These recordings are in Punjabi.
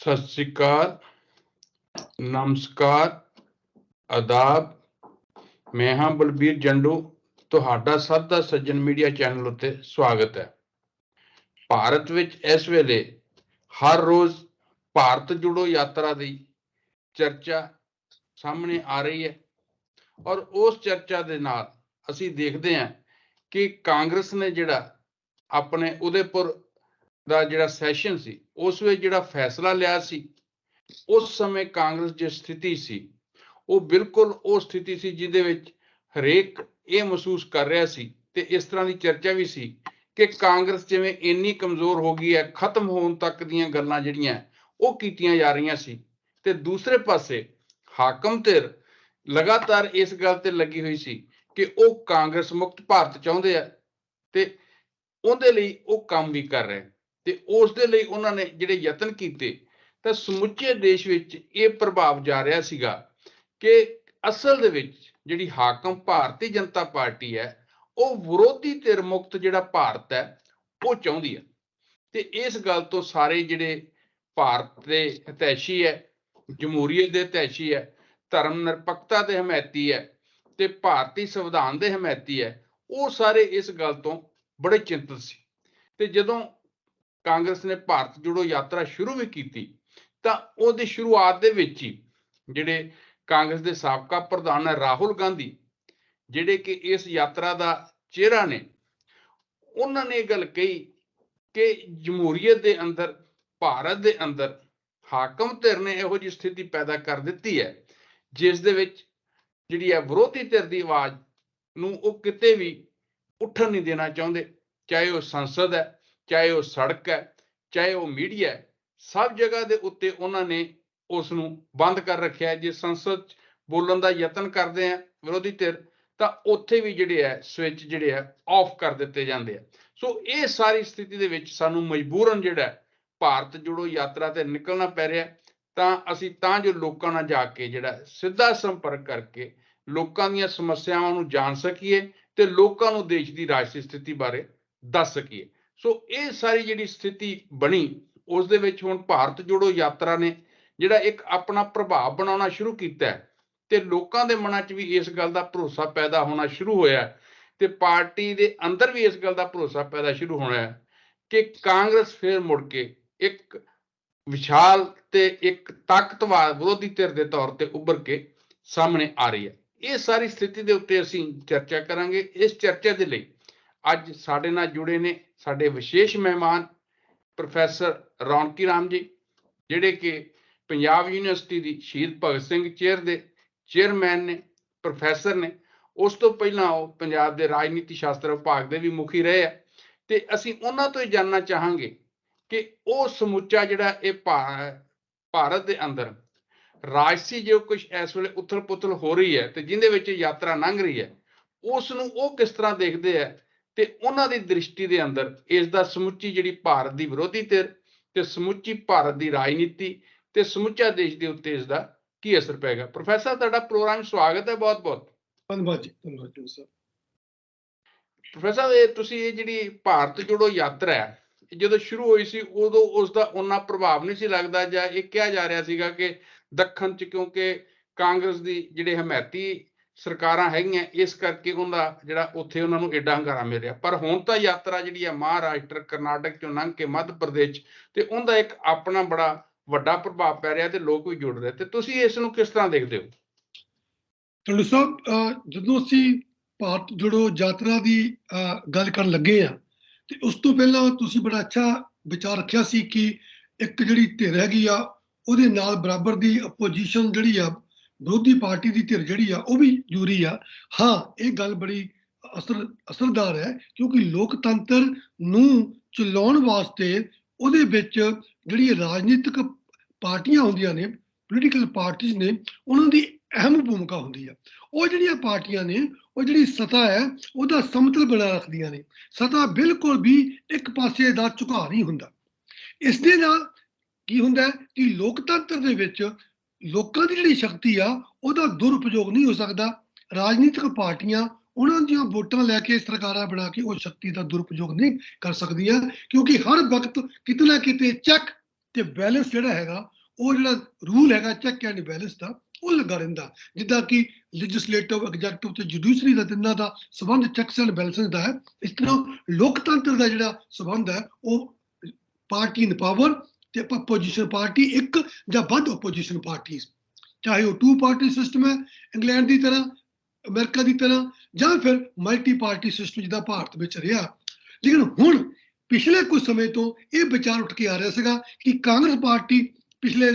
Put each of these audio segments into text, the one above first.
सत श्री अकाल, नमस्कार, आदाब। मैं हाँ बलबीर जंडू, ਤੁਹਾਡਾ ਸਭ ਦਾ ਸੱਜਣ ਮੀਡੀਆ ਚੈਨਲ ਉੱਤੇ ਸਵਾਗਤ ਹੈ। ਭਾਰਤ ਵਿੱਚ ਇਸ ਵੇਲੇ ਹਰ ਰੋਜ਼ ਭਾਰਤ ਜੁੜੋ ਯਾਤਰਾ ਦੀ ਚਰਚਾ ਸਾਹਮਣੇ ਆ ਰਹੀ ਹੈ ਔਰ ਉਸ ਚਰਚਾ ਦੇ ਨਾਲ ਅਸੀਂ ਦੇਖਦੇ ਹਾਂ ਕਿ ਕਾਂਗਰਸ ਨੇ ਜਿਹੜਾ ਆਪਣੇ ਉਦੈਪੁਰ ਦਾ ਜਿਹੜਾ ਸੈਸ਼ਨ ਸੀ ਉਸ ਵਿੱਚ ਜਿਹੜਾ ਫੈਸਲਾ ਲਿਆ ਸੀ, ਉਸ ਸਮੇਂ ਕਾਂਗਰਸ ਦੀ ਸਥਿਤੀ ਸੀ ਉਹ ਬਿਲਕੁਲ ਉਹ ਸਥਿਤੀ ਸੀ ਜਿਹਦੇ ਵਿੱਚ ਹਰੇਕ ਇਹ ਮਹਿਸੂਸ ਕਰ ਰਿਹਾ ਸੀ ਤੇ ਇਸ ਤਰ੍ਹਾਂ ਦੀ ਚਰਚਾ ਵੀ ਸੀ ਕਿ ਕਾਂਗਰਸ ਜਿਵੇਂ ਇੰਨੀ ਕਮਜ਼ੋਰ ਹੋ ਗਈ ਹੈ, ਖਤਮ ਹੋਣ ਤੱਕ ਦੀਆਂ ਗੱਲਾਂ ਜਿਹੜੀਆਂ ਉਹ ਕੀਤੀਆਂ ਜਾ ਰਹੀਆਂ ਸੀ। ਤੇ ਦੂਸਰੇ ਪਾਸੇ ਹਾਕਮ ਧਿਰ ਲਗਾਤਾਰ ਇਸ ਗੱਲ ਤੇ ਲੱਗੀ ਹੋਈ ਸੀ ਕਿ ਉਹ ਕਾਂਗਰਸ ਮੁਕਤ ਭਾਰਤ ਚਾਹੁੰਦੇ ਆ ਤੇ ਉਹਦੇ ਲਈ ਉਹ ਕੰਮ ਵੀ ਕਰ ਰਹੇ ਤੇ ਉਸ ਦੇ ਲਈ ਉਹਨਾਂ ਨੇ ਜਿਹੜੇ ਯਤਨ ਕੀਤੇ ਤਾਂ ਸਮੁੱਚੇ ਦੇਸ਼ ਵਿੱਚ ਇਹ ਪ੍ਰਭਾਵ ਜਾ ਰਿਹਾ ਸੀਗਾ ਕਿ ਅਸਲ ਦੇ ਵਿੱਚ ਜਿਹੜੀ ਹਾਕਮ ਭਾਰਤੀ ਜਨਤਾ ਪਾਰਟੀ ਹੈ ਉਹ ਵਿਰੋਧੀ ਧਿਰ ਮੁਕਤ ਜਿਹੜਾ ਭਾਰਤ ਹੈ ਉਹ ਚਾਹੁੰਦੀ ਹੈ। ਤੇ ਇਸ ਗੱਲ ਤੋਂ ਸਾਰੇ ਜਿਹੜੇ ਭਾਰਤ ਦੇ ਹਿਤੈਸ਼ੀ ਹੈ, ਜਮਹੂਰੀਅਤ ਦੇ ਹਿਤੈਸ਼ੀ ਹੈ, ਧਰਮ ਨਿਰਪੱਖਤਾ ਦੇ ਹਮਾਇਤੀ ਹੈ ਤੇ ਭਾਰਤੀ ਸੰਵਿਧਾਨ ਦੇ ਹਮਾਇਤੀ ਹੈ, ਉਹ ਸਾਰੇ ਇਸ ਗੱਲ ਤੋਂ ਬੜੇ ਚਿੰਤਤ ਸੀ। ਤੇ ਜਦੋਂ ਕਾਂਗਰਸ ਨੇ ਭਾਰਤ ਜੁੜੋ ਯਾਤਰਾ ਸ਼ੁਰੂ ਵੀ ਕੀਤੀ ਤਾਂ ਉਹਦੀ ਸ਼ੁਰੂਆਤ ਦੇ ਵਿੱਚ ਹੀ ਜਿਹੜੇ ਕਾਂਗਰਸ ਦੇ ਸਾਬਕਾ ਪ੍ਰਧਾਨ ਹੈ ਰਾਹੁਲ ਗਾਂਧੀ, ਜਿਹੜੇ ਕਿ ਇਸ ਯਾਤਰਾ ਦਾ ਚਿਹਰਾ ਨੇ, ਉਹਨਾਂ ਨੇ ਇਹ ਗੱਲ ਕਹੀ ਕਿ ਜਮਹੂਰੀਅਤ ਦੇ ਅੰਦਰ, ਭਾਰਤ ਦੇ ਅੰਦਰ ਹਾਕਮ ਧਿਰ ਨੇ ਇਹੋ ਜਿਹੀ ਸਥਿਤੀ ਪੈਦਾ ਕਰ ਦਿੱਤੀ ਹੈ ਜਿਸ ਦੇ ਵਿੱਚ ਜਿਹੜੀ ਹੈ ਵਿਰੋਧੀ ਧਿਰ ਦੀ ਆਵਾਜ਼ ਨੂੰ ਉਹ ਕਿਤੇ ਵੀ ਉੱਠਣ ਨਹੀਂ ਦੇਣਾ ਚਾਹੁੰਦੇ, ਚਾਹੇ ਉਹ ਸੰਸਦ ਹੈ, ਚਾਹੇ ਉਹ ਸੜਕ ਹੈ, ਚਾਹੇ ਉਹ ਮੀਡੀਆ ਹੈ, ਸਭ ਜਗ੍ਹਾ ਦੇ ਉੱਤੇ ਉਹਨਾਂ ਨੇ ਉਸ ਨੂੰ ਬੰਦ ਕਰ ਰੱਖਿਆ। ਜੇ ਸੰਸਦ ਬੋਲਣ ਦਾ ਯਤਨ ਕਰਦੇ ਆ ਵਿਰੋਧੀ ਧਿਰ ਤਾਂ ਉੱਥੇ ਵੀ ਜਿਹੜੇ ਹੈ ਸਵਿਚ ਜਿਹੜੇ ਆ ਆਫ ਕਰ ਦਿੱਤੇ ਜਾਂਦੇ ਆ। ਸੋ ਇਹ ਸਾਰੀ ਸਥਿਤੀ ਦੇ ਵਿੱਚ ਸਾਨੂੰ ਮਜਬੂਰਨ ਜਿਹੜਾ ਭਾਰਤ ਜੁੜੋ ਯਾਤਰਾ ਤੇ ਨਿਕਲਣਾ ਪੈ ਰਿਹਾ ਤਾਂ ਅਸੀਂ ਤਾਂ ਜੋ ਲੋਕਾਂ ਨਾਲ ਜਾ ਕੇ ਜਿਹੜਾ ਸਿੱਧਾ ਸੰਪਰਕ ਕਰਕੇ ਲੋਕਾਂ ਦੀਆਂ ਸਮੱਸਿਆਵਾਂ ਨੂੰ ਜਾਣ ਸਕੀਏ ਤੇ ਲੋਕਾਂ ਨੂੰ ਦੇਸ਼ ਦੀ ਰਾਜਸੀ ਸਥਿਤੀ ਬਾਰੇ ਦੱਸ ਸਕੀਏ। ਸੋ ਇਹ ਸਾਰੀ ਜਿਹੜੀ ਸਥਿਤੀ ਬਣੀ ਉਸ ਦੇ ਵਿੱਚ ਹੁਣ ਭਾਰਤ ਜੋੜੋ ਯਾਤਰਾ ਨੇ ਜਿਹੜਾ ਇੱਕ ਆਪਣਾ ਪ੍ਰਭਾਵ ਬਣਾਉਣਾ ਸ਼ੁਰੂ ਕੀਤਾ ਤੇ ਲੋਕਾਂ ਦੇ ਮਨਾਂ 'ਚ ਵੀ ਇਸ ਗੱਲ ਦਾ ਭਰੋਸਾ ਪੈਦਾ ਹੋਣਾ ਸ਼ੁਰੂ ਹੋਇਆ ਤੇ ਪਾਰਟੀ ਦੇ ਅੰਦਰ ਵੀ ਇਸ ਗੱਲ ਦਾ ਭਰੋਸਾ ਪੈਦਾ ਸ਼ੁਰੂ ਹੋਣਾ ਕਿ ਕਾਂਗਰਸ ਫਿਰ ਮੁੜ ਕੇ ਇੱਕ ਵਿਸ਼ਾਲ ਤੇ ਇੱਕ ਤਾਕਤਵਰ ਵਿਰੋਧੀ ਧਿਰ ਦੇ ਤੌਰ ਤੇ ਉੱਭਰ ਕੇ ਸਾਹਮਣੇ ਆ ਰਹੀ ਹੈ। ਇਹ ਸਾਰੀ ਸਥਿਤੀ ਦੇ ਉੱਤੇ ਅਸੀਂ ਚਰਚਾ ਕਰਾਂਗੇ। ਇਸ ਚਰਚਾ ਦੇ ਲਈ ਅੱਜ ਸਾਡੇ ਨਾਲ ਜੁੜੇ ਨੇ ਸਾਡੇ ਵਿਸ਼ੇਸ਼ ਮਹਿਮਾਨ ਪ੍ਰੋਫੈਸਰ ਰੌਣਕੀ ਰਾਮ ਜੀ, ਜਿਹੜੇ ਕਿ ਪੰਜਾਬ ਯੂਨੀਵਰਸਿਟੀ ਦੀ ਸ਼ਹੀਦ ਭਗਤ ਸਿੰਘ ਚੇਅਰ ਦੇ ਚੇਅਰਮੈਨ ਨੇ, ਪ੍ਰੋਫੈਸਰ ਨੇ। ਉਸ ਤੋਂ ਪਹਿਲਾਂ ਉਹ ਪੰਜਾਬ ਦੇ ਰਾਜਨੀਤੀ ਸ਼ਾਸਤਰ ਵਿਭਾਗ ਦੇ ਵੀ ਮੁਖੀ ਰਹੇ ਆ ਤੇ ਅਸੀਂ ਉਹਨਾਂ ਤੋਂ ਹੀ ਜਾਣਨਾ ਚਾਹਾਂਗੇ ਕਿ ਉਹ ਸਮੁੱਚਾ ਜਿਹੜਾ ਇਹ ਭਾਰਤ ਦੇ ਅੰਦਰ ਰਾਜਸੀ ਜੋ ਕੁਝ ਇਸ ਵੇਲੇ ਉਥਲ ਪੁਥਲ ਹੋ ਰਹੀ ਹੈ ਤੇ ਜਿਹਦੇ ਵਿੱਚ ਯਾਤਰਾ ਲੰਘ ਰਹੀ ਹੈ ਉਸ ਨੂੰ ਉਹ ਕਿਸ ਤਰ੍ਹਾਂ ਦੇਖਦੇ ਆ ਤੇ ਉਹਨਾਂ ਦੀ ਦ੍ਰਿਸ਼ਟੀ ਦੇ ਅੰਦਰ ਇਸ ਦਾ ਸਮੁੱਚੀ ਜਿਹੜੀ ਭਾਰਤ ਦੀ ਵਿਰੋਧੀ ਧਿਰ ਤੇ ਸਮੁੱਚੀ ਭਾਰਤ ਦੀ ਰਾਜਨੀਤੀ ਤੇ ਸਮੁੱਚਾ ਦੇਸ਼ ਦੇ ਉੱਤੇ ਇਸ ਦਾ ਕੀ ਅਸਰ ਪਏਗਾ। ਪ੍ਰੋਫੈਸਰ ਤੁਹਾਡਾ ਪ੍ਰੋਗਰਾਮ ਸਵਾਗਤ ਹੈ, ਬਹੁਤ ਬਹੁਤ ਧੰਨਵਾਦ ਜੀ। ਧੰਨਵਾਦ ਜੀ ਸਰ। ਪ੍ਰੋਫੈਸਰ ਇਹ ਤੁਸੀਂ ਇਹ ਜਿਹੜੀ ਭਾਰਤ ਜੋੜੋ ਯਾਤਰਾ ਹੈ ਜਦੋਂ ਸ਼ੁਰੂ ਹੋਈ ਸੀ ਉਦੋਂ ਉਸ ਦਾ ਉਹਨਾਂ ਪ੍ਰਭਾਵ ਨਹੀਂ ਸੀ ਲੱਗਦਾ, ਜਾਂ ਇਹ ਕਿਹਾ ਜਾ ਰਿਹਾ ਸੀਗਾ ਕਿ ਦੱਖਣ 'ਚ ਕਿਉਂਕਿ ਕਾਂਗਰਸ ਦੀ ਜਿਹੜੇ ਹਮਾਇਤੀ ਸਰਕਾਰਾਂ ਹੈਗੀਆਂ ਇਸ ਕਰਕੇ ਉਹਦਾ ਜਿਹੜਾ ਉੱਥੇ ਉਹਨਾਂ ਨੂੰ ਏਡਾ ਹੰਗਾਰਾ ਮਿਲ ਰਿਹਾ, ਪਰ ਹੁਣ ਤਾਂ ਯਾਤਰਾ ਜਿਹੜੀ ਹੈ ਮਹਾਰਾਸ਼ਟਰ ਕਰਨਾਟਕ ਚੋਂ ਲੰਘ ਕੇ ਮੱਧ ਪ੍ਰਦੇਸ਼ ਤੇ ਉਹਦਾ ਇੱਕ ਆਪਣਾ ਬੜਾ ਵੱਡਾ ਪ੍ਰਭਾਵ ਪੈ ਰਿਹਾ ਤੇ ਲੋਕ ਵੀ ਜੁੜ ਰਹੇ, ਤੇ ਤੁਸੀਂ ਇਸ ਨੂੰ ਕਿਸ ਤਰ੍ਹਾਂ ਦੇਖਦੇ ਹੋ? ਟੰਡੂ ਸਾਹਿਬ, ਜਦੋਂ ਅਸੀਂ ਭਾਰਤ ਜੋੜੋ ਯਾਤਰਾ ਦੀ ਗੱਲ ਕਰਨ ਲੱਗੇ ਆ ਤੇ ਉਸ ਤੋਂ ਪਹਿਲਾਂ ਤੁਸੀਂ ਬੜਾ ਅੱਛਾ ਵਿਚਾਰ ਰੱਖਿਆ ਸੀ ਕਿ ਇੱਕ ਜਿਹੜੀ ਧਿਰ ਹੈਗੀ ਆ ਉਹਦੇ ਨਾਲ ਬਰਾਬਰ ਦੀ ਆਪੋਜੀਸ਼ਨ ਜਿਹੜੀ ਆ, ਵਿਰੋਧੀ ਪਾਰਟੀ ਦੀ ਧਿਰ ਜਿਹੜੀ ਆ ਉਹ ਵੀ ਜ਼ਰੂਰੀ ਆ। ਹਾਂ, ਇਹ ਗੱਲ ਬੜੀ ਅਸਰਦਾਰ ਹੈ ਕਿਉਂਕਿ ਲੋਕਤੰਤਰ ਨੂੰ ਚਲਾਉਣ ਵਾਸਤੇ ਉਹਦੇ ਵਿੱਚ ਜਿਹੜੀ ਰਾਜਨੀਤਿਕ ਪਾਰਟੀਆਂ ਹੁੰਦੀਆਂ ਨੇ, ਪੋਲੀਟੀਕਲ ਪਾਰਟੀਆਂ ਨੇ, ਉਹਨਾਂ ਦੀ ਅਹਿਮ ਭੂਮਿਕਾ ਹੁੰਦੀ ਆ। ਉਹ ਜਿਹੜੀਆਂ ਪਾਰਟੀਆਂ ਨੇ ਉਹ ਜਿਹੜੀ ਸਤਾ ਹੈ ਉਹਦਾ ਸਮਤਲ ਬਣਾ ਰੱਖਦੀਆਂ ਨੇ। ਸਤਾ ਬਿਲਕੁਲ ਵੀ ਇੱਕ ਪਾਸੇ ਦਾ ਝੁਕਾਅ ਨਹੀਂ ਹੁੰਦਾ। ਇਸ ਦੇ ਨਾਲ ਕੀ ਹੁੰਦਾ ਕਿ ਲੋਕਤੰਤਰ ਦੇ ਵਿੱਚ ਲੋਕਾਂ ਦੀ ਜਿਹੜੀ ਸ਼ਕਤੀ ਆ ਉਹਦਾ ਦੁਰਉਪਯੋਗ ਨਹੀਂ ਹੋ ਸਕਦਾ। ਰਾਜਨੀਤਿਕ ਪਾਰਟੀਆਂ ਉਹਨਾਂ ਦੀਆਂ ਵੋਟਾਂ ਲੈ ਕੇ ਸਰਕਾਰਾਂ ਬਣਾ ਕੇ ਉਹ ਸ਼ਕਤੀ ਦਾ ਦੁਰਉਪਯੋਗ ਨਹੀਂ ਕਰ ਸਕਦੀਆਂ ਕਿਉਂਕਿ ਹਰ ਵਕਤ ਕਿਤੇ ਨਾ ਕਿਤੇ ਚੈੱਕ ਤੇ ਬੈਲੈਂਸ ਜਿਹੜਾ ਹੈਗਾ, ਉਹ ਜਿਹੜਾ ਰੂਲ ਹੈਗਾ ਚੈੱਕ ਐਂਡ ਬੈਲੈਂਸ ਦਾ, ਉਹ ਲੱਗਾ ਰਹਿੰਦਾ। ਜਿੱਦਾਂ ਕਿ ਲੈਜਿਸਲੇਟਿਵ, ਐਗਜ਼ੈਕਟਿਵ ਤੇ ਜੁਡੀਸ਼ਰੀ ਦਾ ਤਿੰਨਾਂ ਦਾ ਸਬੰਧ ਚੈੱਕਸ ਐਂਡ ਬੈਲੈਂਸਿਸ ਦਾ ਹੈ, ਇਸ ਤਰ੍ਹਾਂ ਲੋਕਤੰਤਰ ਦਾ ਜਿਹੜਾ ਸਬੰਧ ਹੈ ਉਹ ਪਾਰਟੀ ਇਨ ਪਾਵਰ ਤੇ ਆਪੋਜੀਸ਼ਨ ਪਾਰਟੀ, ਇੱਕ ਜਾਂ ਵੱਧ ਆਪੋਜੀਸ਼ਨ ਪਾਰਟੀਆਂ, ਚਾਹੇ ਉਹ 2 ਪਾਰਟੀ ਸਿਸਟਮ ਹੈ ਇੰਗਲੈਂਡ ਦੀ ਤਰ੍ਹਾਂ, ਅਮਰੀਕਾ ਦੀ ਤਰ੍ਹਾਂ, ਜਾਂ ਫਿਰ ਮਲਟੀ ਪਾਰਟੀ ਸਿਸਟਮ ਜਿੱਦਾਂ ਭਾਰਤ ਵਿੱਚ ਰਿਹਾ। ਲੇਕਿਨ ਹੁਣ ਪਿਛਲੇ ਕੁਝ ਸਮੇਂ ਤੋਂ ਇਹ ਵਿਚਾਰ ਉੱਠ ਕੇ ਆ ਰਿਹਾ ਸੀਗਾ ਕਿ ਕਾਂਗਰਸ ਪਾਰਟੀ ਪਿਛਲੇ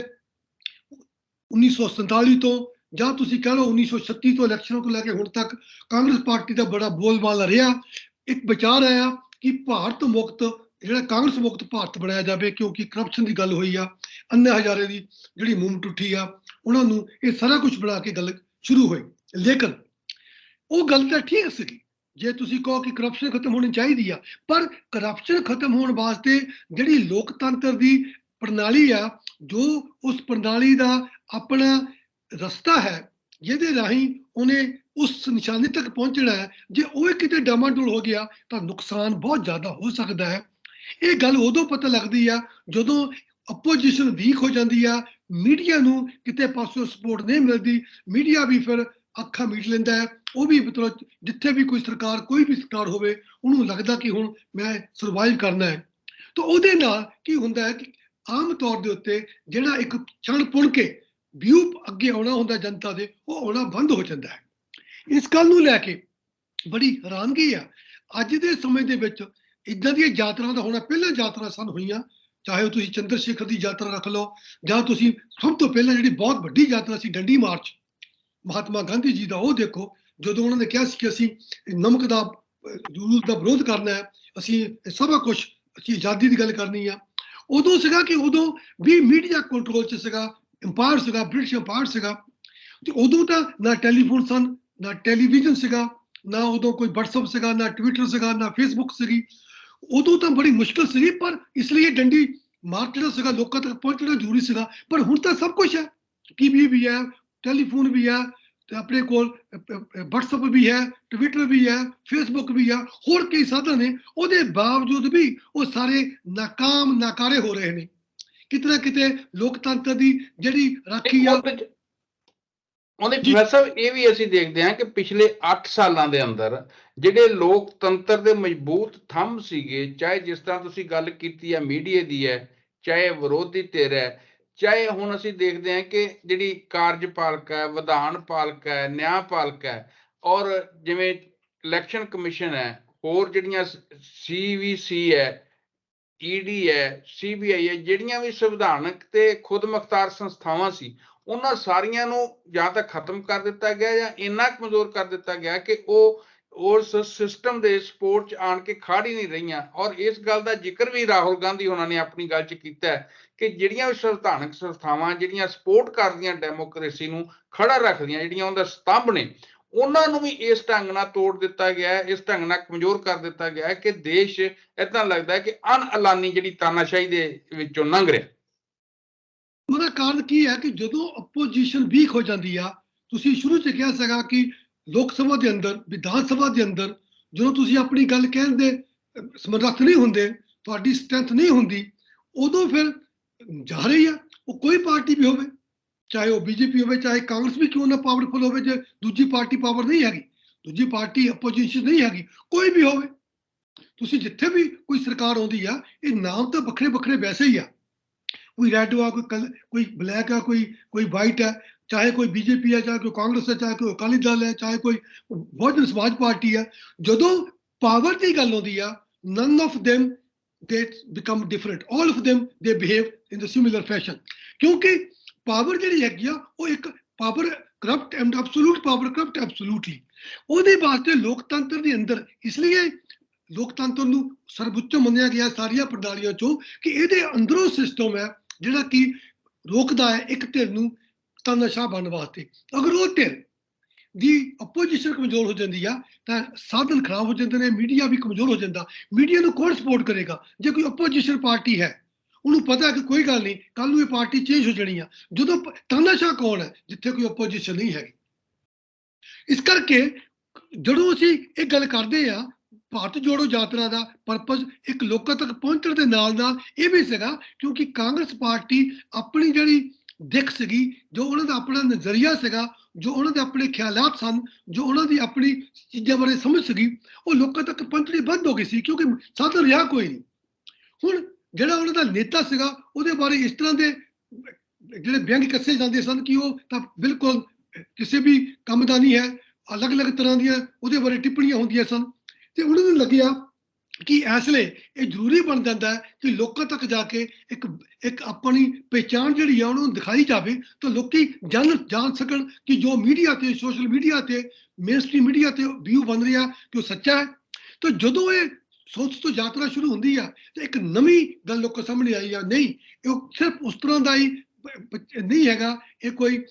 1947 ਤੋਂ, ਜਾਂ ਤੁਸੀਂ ਕਹਿ ਲਓ 1936 ਤੋਂ ਇਲੈਕਸ਼ਨ ਤੋਂ ਲੈ ਕੇ ਹੁਣ ਤੱਕ ਕਾਂਗਰਸ ਪਾਰਟੀ ਦਾ ਬੜਾ ਬੋਲਬਾਲਾ ਰਿਹਾ। ਇੱਕ ਵਿਚਾਰ ਆਇਆ ਕਿ ਭਾਰਤ ਮੁਕਤ, ਜਿਹੜਾ ਕਾਂਗਰਸ ਮੁਕਤ ਭਾਰਤ ਬਣਾਇਆ ਜਾਵੇ, ਕਿਉਂਕਿ ਕਰਪਸ਼ਨ ਦੀ ਗੱਲ ਹੋਈ ਆ, ਅੰਨਾ ਹਜ਼ਾਰੇ ਦੀ ਜਿਹੜੀ ਮੂਵਮੈਂਟ ਉੱਠੀ ਆ, ਉਹਨਾਂ ਨੂੰ ਇਹ ਸਾਰਾ ਕੁਝ ਬਣਾ ਕੇ ਗੱਲ ਸ਼ੁਰੂ ਹੋਈ। ਲੇਕਿਨ ਉਹ ਗੱਲ ਤਾਂ ਠੀਕ ਸੀਗੀ ਜੇ ਤੁਸੀਂ ਕਹੋ ਕਿ ਕਰਪਸ਼ਨ ਖਤਮ ਹੋਣੀ ਚਾਹੀਦੀ ਆ, ਪਰ ਕਰਪਸ਼ਨ ਖਤਮ ਹੋਣ ਵਾਸਤੇ ਜਿਹੜੀ ਲੋਕਤੰਤਰ ਦੀ ਪ੍ਰਣਾਲੀ ਆ, ਜੋ ਉਸ ਪ੍ਰਣਾਲੀ ਦਾ ਆਪਣਾ ਰਸਤਾ ਹੈ ਜਿਹਦੇ ਰਾਹੀਂ ਉਹਨੇ ਉਸ ਨਿਸ਼ਾਨੇ ਤੱਕ ਪਹੁੰਚਣਾ ਹੈ, ਜੇ ਉਹ ਕਿਤੇ ਡਾਮਾਡੋਲ ਹੋ ਗਿਆ ਤਾਂ ਨੁਕਸਾਨ ਬਹੁਤ ਜ਼ਿਆਦਾ ਹੋ ਸਕਦਾ ਹੈ। ਇਹ ਗੱਲ ਉਦੋਂ ਪਤਾ ਲੱਗਦੀ ਆ ਜਦੋਂ ਆਪੋਜੀਸ਼ਨ ਵੀਕ ਹੋ ਜਾਂਦੀ ਆ, ਮੀਡੀਆ ਨੂੰ ਕਿਤੇ ਪਾਸੋਂ ਸਪੋਰਟ ਨਹੀਂ ਮਿਲਦੀ, ਮੀਡੀਆ ਵੀ ਫਿਰ ਅੱਖਾਂ ਮੀਟ ਲੈਂਦਾ ਹੈ। ਉਹ ਵੀ ਮਤਲਬ ਜਿੱਥੇ ਵੀ ਕੋਈ ਸਰਕਾਰ, ਕੋਈ ਵੀ ਸਰਕਾਰ ਹੋਵੇ, ਉਹਨੂੰ ਲੱਗਦਾ ਕਿ ਹੁਣ ਮੈਂ ਸਰਵਾਈਵ ਕਰਨਾ ਹੈ। ਤਾਂ ਉਹਦੇ ਨਾਲ ਕੀ ਹੁੰਦਾ ਹੈ ਕਿ ਆਮ ਤੌਰ ਦੇ ਉੱਤੇ ਜਿਹੜਾ ਇੱਕ ਚਣ ਪੁਣ ਕੇ ਵਿਊ ਅੱਗੇ ਆਉਣਾ ਹੁੰਦਾ ਜਨਤਾ ਦੇ, ਉਹ ਆਉਣਾ ਬੰਦ ਹੋ ਜਾਂਦਾ ਹੈ। ਇਸ ਗੱਲ ਨੂੰ ਲੈ ਕੇ ਬੜੀ ਹੈਰਾਨਗੀ ਆ ਅੱਜ ਦੇ ਸਮੇਂ ਦੇ ਵਿੱਚ ਇਦਾਂ ਦੀਆਂ ਯਾਤਰਾ ਦਾ ਹੋਣਾ। ਪਹਿਲਾਂ ਯਾਤਰਾ ਸਨ ਹੋਈਆਂ, ਚਾਹੇ ਉਹ ਤੁਸੀਂ ਚੰਦਰ ਸ਼ੇਖਰ ਦੀ ਯਾਤਰਾ ਰੱਖ ਲਓ, ਜਾਂ ਤੁਸੀਂ ਸਭ ਤੋਂ ਪਹਿਲਾਂ ਜਿਹੜੀ ਬਹੁਤ ਵੱਡੀ ਯਾਤਰਾ ਸੀ ਡੰਡੀ ਮਾਰਚ ਮਹਾਤਮਾ ਗਾਂਧੀ ਜੀ ਦਾ, ਉਹ ਦੇਖੋ, ਜਦੋਂ ਉਹਨਾਂ ਨੇ ਕਿਹਾ ਸੀ ਕਿ ਅਸੀਂ ਨਮਕ ਦਾ ਰੂਲ ਦਾ ਵਿਰੋਧ ਕਰਨਾ ਹੈ, ਅਸੀਂ ਸਭ ਕੁਝ, ਅਸੀਂ ਆਜ਼ਾਦੀ ਦੀ ਗੱਲ ਕਰਨੀ ਆ, ਉਦੋਂ ਸੀਗਾ ਕਿ ਉਦੋਂ ਵੀ ਮੀਡੀਆ ਕੰਟਰੋਲ 'ਚ ਸੀਗਾ, ਅੰਪਾਇਰ ਸੀਗਾ, ਬ੍ਰਿਟਿਸ਼ ਅੰਪਾਇਰ ਸੀਗਾ। ਤੇ ਉਦੋਂ ਤਾਂ ਨਾ ਟੈਲੀਫੋਨ ਸਨ, ਨਾ ਟੈਲੀਵਿਜ਼ਨ ਸੀਗਾ, ਨਾ ਉਦੋਂ ਕੋਈ WhatsApp ਸੀਗਾ, ਨਾ ਟਵਿੱਟਰ ਸੀਗਾ, ਨਾ ਫੇਸਬੁੱਕ ਸੀਗੀ। ਉਦੋਂ ਤਾਂ ਬੜੀ ਮੁਸ਼ਕਲ ਸੀਗੀ, ਪਰ ਇਸ ਲਈ ਡੰਡੀ ਮਾਰਚ ਜਿਹੜਾ ਸੀਗਾ ਲੋਕਾਂ ਤੱਕ ਪਹੁੰਚਣਾ ਜ਼ਰੂਰੀ ਸੀਗਾ। ਪਰ ਹੁਣ ਤਾਂ ਸਭ ਕੁਝ ਹੈ, ਟੀਵੀ ਵੀ ਹੈ, ਟੈਲੀਫੋਨ ਵੀ ਹੈ, ਤੇ ਆਪਣੇ ਕੋਲ WhatsApp ਵੀ ਹੈ, ਟਵਿੱਟਰ ਵੀ ਹੈ, ਫੇਸਬੁੱਕ ਵੀ ਹੈ, ਹੋਰ ਕਈ ਸਾਧਨ ਨੇ। ਉਹਦੇ ਬਾਵਜੂਦ ਵੀ ਉਹ ਸਾਰੇ ਨਾਕਾਮ, ਨਾਕਾਰੇ ਹੋ ਰਹੇ ਨੇ। ਕਿਤੇ ਨਾ ਕਿਤੇ ਲੋਕਤੰਤਰ ਦੀ ਜਿਹੜੀ ਰਾਖੀ ਆ, ਉਹਦੇ ਪ੍ਰੋਫੈਸਰ ਇਹ ਵੀ ਅਸੀਂ ਦੇਖਦੇ ਹਾਂ ਕਿ ਪਿਛਲੇ 8 ਸਾਲਾਂ ਦੇ ਅੰਦਰ ਜਿਹੜੇ ਲੋਕਤੰਤਰ ਦੇ ਮਜ਼ਬੂਤ ਥੰਮ ਸੀਗੇ, ਚਾਹੇ ਜਿਸ ਤਰ੍ਹਾਂ ਤੁਸੀਂ ਗੱਲ ਕੀਤੀ ਹੈ ਮੀਡੀਆ ਦੀ ਹੈ, ਚਾਹੇ ਵਿਰੋਧੀ ਧਿਰ ਹੈ, ਚਾਹੇ ਹੁਣ ਅਸੀਂ ਦੇਖਦੇ ਹਾਂ ਕਿ ਜਿਹੜੀ ਕਾਰਜਪਾਲਿਕ ਹੈ, ਵਿਧਾਨ ਪਾਲਿਕਾ ਹੈ, ਨਿਆਂਪਾਲਿਕਾ ਹੈ, ਔਰ ਜਿਵੇਂ ਇਲੈਕਸ਼ਨ ਕਮਿਸ਼ਨ ਹੈ, ਹੋਰ ਜਿਹੜੀਆਂ CVC ਹੈ, ED ਹੈ, CBI ਹੈ, ਜਿਹੜੀਆਂ ਵੀ ਸੰਵਿਧਾਨਕ ਤੇ ਖੁਦ ਮੁਖਤਾਰ ਸੰਸਥਾਵਾਂ ਸੀ, ਉਹਨਾਂ ਸਾਰੀਆਂ ਨੂੰ ਜਾਂ ਤਾਂ ਖਤਮ ਕਰ ਦਿੱਤਾ ਗਿਆ ਜਾਂ ਇੰਨਾ ਕਮਜ਼ੋਰ ਕਰ ਦਿੱਤਾ ਗਿਆ ਕਿ ਉਹ ਉਸ ਸਿਸਟਮ ਦੇ ਸਪੋਰਟ 'ਚ ਆਣ ਕੇ ਖੜ ਹੀ ਨਹੀਂ ਰਹੀਆਂ। ਔਰ ਇਸ ਗੱਲ ਦਾ ਜ਼ਿਕਰ ਵੀ ਰਾਹੁਲ ਗਾਂਧੀ ਉਹਨਾਂ ਨੇ ਆਪਣੀ ਗੱਲ 'ਚ ਕੀਤਾ ਹੈ ਕਿ ਜਿਹੜੀਆਂ ਵੀ ਸੰਵਿਧਾਨਕ ਸੰਸਥਾਵਾਂ ਜਿਹੜੀਆਂ ਸਪੋਰਟ ਕਰਦੀਆਂ ਡੈਮੋਕ੍ਰੇਸੀ ਨੂੰ ਖੜਾ ਰੱਖਦੀਆਂ, ਜਿਹੜੀਆਂ ਉਹਦਾ ਸਤੰਭ ਨੇ, ਉਹਨਾਂ ਨੂੰ ਵੀ ਇਸ ਢੰਗ ਨਾਲ ਤੋੜ ਦਿੱਤਾ ਗਿਆ ਹੈ, ਇਸ ਢੰਗ ਨਾਲ ਕਮਜ਼ੋਰ ਕਰ ਦਿੱਤਾ ਗਿਆ ਹੈ ਕਿ ਦੇਸ਼ ਏਦਾਂ ਲੱਗਦਾ ਹੈ ਕਿ ਅਣਐਲਾਨੀ ਜਿਹੜੀ ਤਾਨਾਸ਼ਾਹੀ ਦੇ ਵਿੱਚੋਂ ਲੰਘ ਰਿਹਾ। ਉਹਦਾ ਕਾਰਨ ਕੀ ਹੈ ਕਿ ਜਦੋਂ ਆਪੋਜੀਸ਼ਨ ਵੀਕ ਹੋ ਜਾਂਦੀ ਆ, ਤੁਸੀਂ ਸ਼ੁਰੂ 'ਚ ਕਿਹਾ ਸੀਗਾ ਕਿ ਲੋਕ ਸਭਾ ਦੇ ਅੰਦਰ, ਵਿਧਾਨ ਸਭਾ ਦੇ ਅੰਦਰ ਜਦੋਂ ਤੁਸੀਂ ਆਪਣੀ ਗੱਲ ਕਹਿਣ ਦੇ ਸਮਰੱਥ ਨਹੀਂ ਹੁੰਦੇ, ਤੁਹਾਡੀ ਸਟਰੈਂਥ ਨਹੀਂ ਹੁੰਦੀ, ਉਦੋਂ ਫਿਰ ਜਾ ਰਹੀ ਆ ਉਹ ਕੋਈ ਪਾਰਟੀ ਵੀ ਹੋਵੇ, ਚਾਹੇ ਉਹ BJP ਹੋਵੇ, ਚਾਹੇ ਕਾਂਗਰਸ ਵੀ ਕਿਉਂ ਨਾ ਪਾਵਰਫੁਲ ਹੋਵੇ, ਜੇ ਦੂਜੀ ਪਾਰਟੀ ਪਾਵਰ ਨਹੀਂ ਹੈਗੀ, ਦੂਜੀ ਪਾਰਟੀ ਆਪੋਜੀਸ਼ਨ ਨਹੀਂ ਹੈਗੀ, ਕੋਈ ਵੀ ਹੋਵੇ, ਤੁਸੀਂ ਜਿੱਥੇ ਵੀ ਕੋਈ ਸਰਕਾਰ ਆਉਂਦੀ ਆ, ਇਹ ਨਾਮ ਤਾਂ ਵੱਖਰੇ ਵੱਖਰੇ ਵੈਸੇ ਹੀ ਆ, ਕੋਈ ਰੈੱਡ ਆ, ਕੋਈ ਬਲੈਕ ਆ, ਕੋਈ ਵਾਈਟ ਹੈ, ਚਾਹੇ ਕੋਈ BJP ਹੈ, ਚਾਹੇ ਕੋਈ ਕਾਂਗਰਸ ਹੈ, ਚਾਹੇ ਕੋਈ ਅਕਾਲੀ ਦਲ ਹੈ, ਚਾਹੇ ਕੋਈ ਬਹੁਜਨ ਸਮਾਜ ਪਾਰਟੀ ਹੈ। ਜਦੋਂ ਪਾਵਰ ਦੀ ਗੱਲ ਆਉਂਦੀ ਆ, none of them they become different, all of them they behave in the similar fashion, ਕਿਉਂਕਿ ਪਾਵਰ ਜਿਹੜੀ ਹੈਗੀ ਆ ਉਹ ਇੱਕ power corrupt and absolute power, corrupt absolutely. ਉਹਦੇ ਵਾਸਤੇ ਲੋਕਤੰਤਰ ਦੇ ਅੰਦਰ, ਇਸ ਲਈ ਲੋਕਤੰਤਰ ਨੂੰ ਸਰਵਉੱਚ ਮੰਨਿਆ ਗਿਆ ਸਾਰੀਆਂ ਪ੍ਰਣਾਲੀਆਂ ਚੋਂ, ਕਿ ਇਹਦੇ ਅੰਦਰੋਂ ਸਿਸਟਮ ਹੈ ਜਿਹੜਾ ਕਿ ਰੋਕਦਾ ਹੈ ਇੱਕ ਧਿਰ ਨੂੰ ਤਾਨਾਸ਼ਾਹ ਬਣਨ ਵਾਸਤੇ। ਅਗਰ ਉਹ ਧਿਰ ਦੀ ਆਪੋਜੀਸ਼ਨ ਕਮਜ਼ੋਰ ਹੋ ਜਾਂਦੀ ਆ ਤਾਂ ਸਾਧਨ ਖਰਾਬ ਹੋ ਜਾਂਦੇ ਨੇ, ਮੀਡੀਆ ਵੀ ਕਮਜ਼ੋਰ ਹੋ ਜਾਂਦਾ। ਮੀਡੀਆ ਨੂੰ ਕੌਣ ਸਪੋਰਟ ਕਰੇਗਾ ਜੇ ਕੋਈ ਆਪੋਜੀਸ਼ਨ ਪਾਰਟੀ ਹੈ? ਉਹਨੂੰ ਪਤਾ ਕਿ ਕੋਈ ਗੱਲ ਨਹੀਂ, ਕੱਲ ਨੂੰ ਇਹ ਪਾਰਟੀ ਚੇਂਜ ਹੋ ਜਾਣੀ ਆ। ਜਦੋਂ ਤਾਨਾਸ਼ਾਹ ਕੌਣ ਹੈ? ਜਿੱਥੇ ਕੋਈ ਆਪੋਜੀਸ਼ਨ ਨਹੀਂ ਹੈਗੀ। ਇਸ ਕਰਕੇ ਜਦੋਂ ਅਸੀਂ ਇਹ ਗੱਲ ਕਰਦੇ ਆ ਭਾਰਤ ਜੋੜੋ ਯਾਤਰਾ ਦਾ ਪਰਪਸ ਇੱਕ ਲੋਕਾਂ ਤੱਕ ਪਹੁੰਚਣ ਦੇ ਨਾਲ ਇਹ ਵੀ ਸੀਗਾ, ਕਿਉਂਕਿ ਕਾਂਗਰਸ ਪਾਰਟੀ ਆਪਣੀ ਜਿਹੜੀ ਦਿੱਖ ਸੀਗੀ, ਜੋ ਉਹਨਾਂ ਦਾ ਆਪਣਾ ਨਜ਼ਰੀਆ ਸੀਗਾ, ਜੋ ਉਹਨਾਂ ਦੇ ਆਪਣੇ ਖਿਆਲਾਤ ਸਨ, ਜੋ ਉਹਨਾਂ ਦੀ ਆਪਣੀ ਚੀਜ਼ਾਂ ਬਾਰੇ ਸਮਝ ਸੀਗੀ, ਉਹ ਲੋਕਾਂ ਤੱਕ ਪਹੁੰਚਣੀ ਬੰਦ ਹੋ ਗਈ ਸੀ, ਕਿਉਂਕਿ ਸਾਧਨ ਰਿਹਾ ਕੋਈ ਨਹੀਂ। ਹੁਣ ਜਿਹੜਾ ਉਹਨਾਂ ਦਾ ਨੇਤਾ ਸੀਗਾ, ਉਹਦੇ ਬਾਰੇ ਇਸ ਤਰ੍ਹਾਂ ਦੇ ਜਿਹੜੇ ਵਿਅੰਗ ਕੱਸੇ ਜਾਂਦੇ ਸਨ ਕਿ ਉਹ ਤਾਂ ਬਿਲਕੁਲ ਕਿਸੇ ਵੀ ਕੰਮ ਦਾ ਨਹੀਂ ਹੈ, ਅਲੱਗ-ਅਲੱਗ ਤਰ੍ਹਾਂ ਦੀਆਂ ਉਹਦੇ ਬਾਰੇ ਟਿੱਪਣੀਆਂ ਹੁੰਦੀਆਂ ਸਨ। ਤੇ ਉਹਨਾਂ ਨੂੰ ਲੱਗਿਆ ਕਿ ਇਸ ਲਈ ਇਹ ਜ਼ਰੂਰੀ ਬਣ ਜਾਂਦਾ ਹੈ ਕਿ ਲੋਕਾਂ ਤੱਕ ਜਾ ਕੇ ਇੱਕ ਆਪਣੀ ਪਹਿਚਾਣ ਜਿਹੜੀ ਆ ਉਹਨੂੰ ਦਿਖਾਈ ਜਾਵੇ, ਤਾਂ ਲੋਕੀ ਜਾਣ ਸਕਣ ਕਿ ਜੋ ਮੀਡੀਆ ਤੇ, ਸੋਸ਼ਲ ਮੀਡੀਆ ਤੇ, ਮੇਨਸਟ੍ਰੀਮ ਮੀਡੀਆ ਤੇ ਵਿਊ ਬਣ ਰਿਹਾ ਕਿ ਉਹ ਸੱਚਾ ਹੈ। ਤਾਂ ਜਦੋਂ ਇਹ ਸੋਚ ਤੋਂ ਯਾਤਰਾ ਸ਼ੁਰੂ ਹੁੰਦੀ ਆ ਤਾਂ ਇੱਕ ਨਵੀਂ ਗੱਲ ਲੋਕਾਂ ਸਾਹਮਣੇ ਆਈ ਆ, ਨਹੀਂ ਇਹ ਸਿਰਫ ਉਸ ਤਰ੍ਹਾਂ ਦਾ ਹੀ ਨਹੀਂ ਹੈਗਾ, ਇਹ ਕੋਈ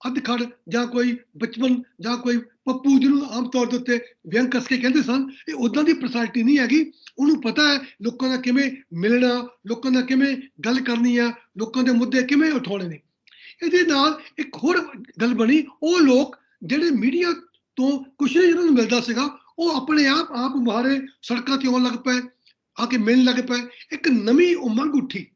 ਅੱਧਖੜ ਜਾਂ ਕੋਈ ਬਚਪਨ ਜਾਂ ਕੋਈ ਪੱਪੂ ਜਿਹਨੂੰ ਆਮ ਤੌਰ ਦੇ ਉੱਤੇ ਵਿਅੰਗ ਕੱਸ ਕੇ ਕਹਿੰਦੇ ਸਨ, ਇਹ ਉਦਾਂ ਦੀ ਪਰਸਨੈਲਿਟੀ ਨਹੀਂ ਹੈਗੀ। ਉਹਨੂੰ ਪਤਾ ਹੈ ਲੋਕਾਂ ਨਾਲ ਕਿਵੇਂ ਮਿਲਣਾ, ਲੋਕਾਂ ਨਾਲ ਕਿਵੇਂ ਗੱਲ ਕਰਨੀ ਆ, ਲੋਕਾਂ ਦੇ ਮੁੱਦੇ ਕਿਵੇਂ ਉਠਾਉਣੇ ਨੇ। ਇਹਦੇ ਨਾਲ ਇੱਕ ਹੋਰ ਗੱਲ ਬਣੀ, ਉਹ ਲੋਕ ਜਿਹੜੇ ਮੀਡੀਆ ਤੋਂ ਕੁਛ ਨਹੀਂ ਜਿਹਨਾਂ ਨੂੰ ਮਿਲਦਾ ਸੀਗਾ, ਉਹ ਆਪਣੇ ਆਪ ਮੁਹਾਰੇ ਸੜਕਾਂ ਤੇ ਆਉਣ ਲੱਗ ਪਏ, ਆ ਕੇ ਮਿਲਣ ਲੱਗ ਪਏ। ਇੱਕ ਨਵੀਂ ਉਮੰਗ ਉੱਠੀ,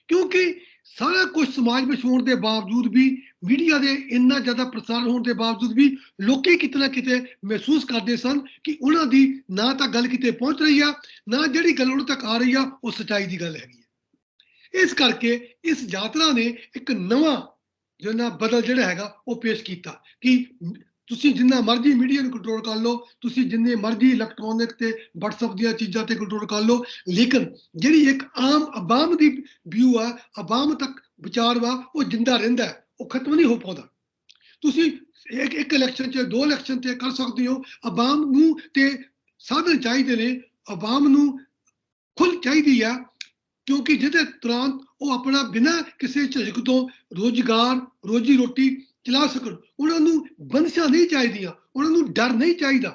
ਕਿਉਂਕਿ ਸਾਰਾ ਕੁਝ ਸਮਾਜ ਵਿੱਚ ਹੋਣ ਦੇ ਬਾਵਜੂਦ ਵੀ, ਮੀਡੀਆ ਦੇ ਇੰਨਾ ਜ਼ਿਆਦਾ ਪ੍ਰਸਾਰ ਹੋਣ ਦੇ ਬਾਵਜੂਦ ਵੀ ਲੋਕੀ ਕਿਤੇ ਨਾ ਕਿਤੇ ਮਹਿਸੂਸ ਕਰਦੇ ਸਨ ਕਿ ਉਹਨਾਂ ਦੀ ਨਾ ਤਾਂ ਗੱਲ ਕਿਤੇ ਪਹੁੰਚ ਰਹੀ ਆ, ਨਾ ਜਿਹੜੀ ਗੱਲ ਉਹਨਾਂ ਤੱਕ ਆ ਰਹੀ ਆ ਉਹ ਸੱਚਾਈ ਦੀ ਗੱਲ ਹੈਗੀ ਹੈ। ਇਸ ਕਰਕੇ ਇਸ ਯਾਤਰਾ ਨੇ ਇੱਕ ਨਵਾਂ ਜਿਹੜਾ ਬਦਲ ਜਿਹੜਾ ਹੈਗਾ ਉਹ ਪੇਸ਼ ਕੀਤਾ ਕਿ ਤੁਸੀਂ ਜਿੰਨਾ ਮਰਜ਼ੀ ਮੀਡੀਆ ਨੂੰ ਕੰਟਰੋਲ ਕਰ ਲਓ, ਤੁਸੀਂ ਜਿੰਨੇ ਮਰਜ਼ੀ ਇਲੈਕਟ੍ਰੋਨਿਕ ਤੇ WhatsApp ਦੀਆਂ ਚੀਜ਼ਾਂ ਤੇ ਕੰਟਰੋਲ ਕਰ ਲਓ, ਲੇਕਿਨ ਜਿਹੜੀ ਇੱਕ ਆਮ ਆਵਾਮ ਦੀ ਵਿਊ ਆ, ਆਵਾਮ ਤੱਕ ਵਿਚਾਰ ਵਾ, ਉਹ ਜਿੰਦਾ ਰਹਿੰਦਾ, ਉਹ ਖਤਮ ਨਹੀਂ ਹੋ ਪਾਉਂਦਾ। ਤੁਸੀਂ ਇੱਕ ਇਲੈਕਸ਼ਨ 'ਚ, 2 ਇਲੈਕਸ਼ਨ ਤੇ ਕਰ ਸਕਦੇ ਹੋ। ਆਵਾਮ ਨੂੰ ਤੇ ਸਾਧਨ ਚਾਹੀਦੇ ਨੇ, ਆਵਾਮ ਨੂੰ ਖੁੱਲ੍ਹ ਚਾਹੀਦੀ ਆ, ਕਿਉਂਕਿ ਜਿਹਦੇ ਦੌਰਾਨ ਉਹ ਆਪਣਾ ਬਿਨਾਂ ਕਿਸੇ ਝਿਜਕ ਤੋਂ ਰੋਜ਼ਗਾਰ, ਰੋਜੀ ਰੋਟੀ ਚਲਾ ਸਕਣ। ਉਹਨਾਂ ਨੂੰ ਬੰਦਸ਼ਾਂ ਨਹੀਂ ਚਾਹੀਦੀਆਂ, ਉਹਨਾਂ ਨੂੰ ਡਰ ਨਹੀਂ ਚਾਹੀਦਾ,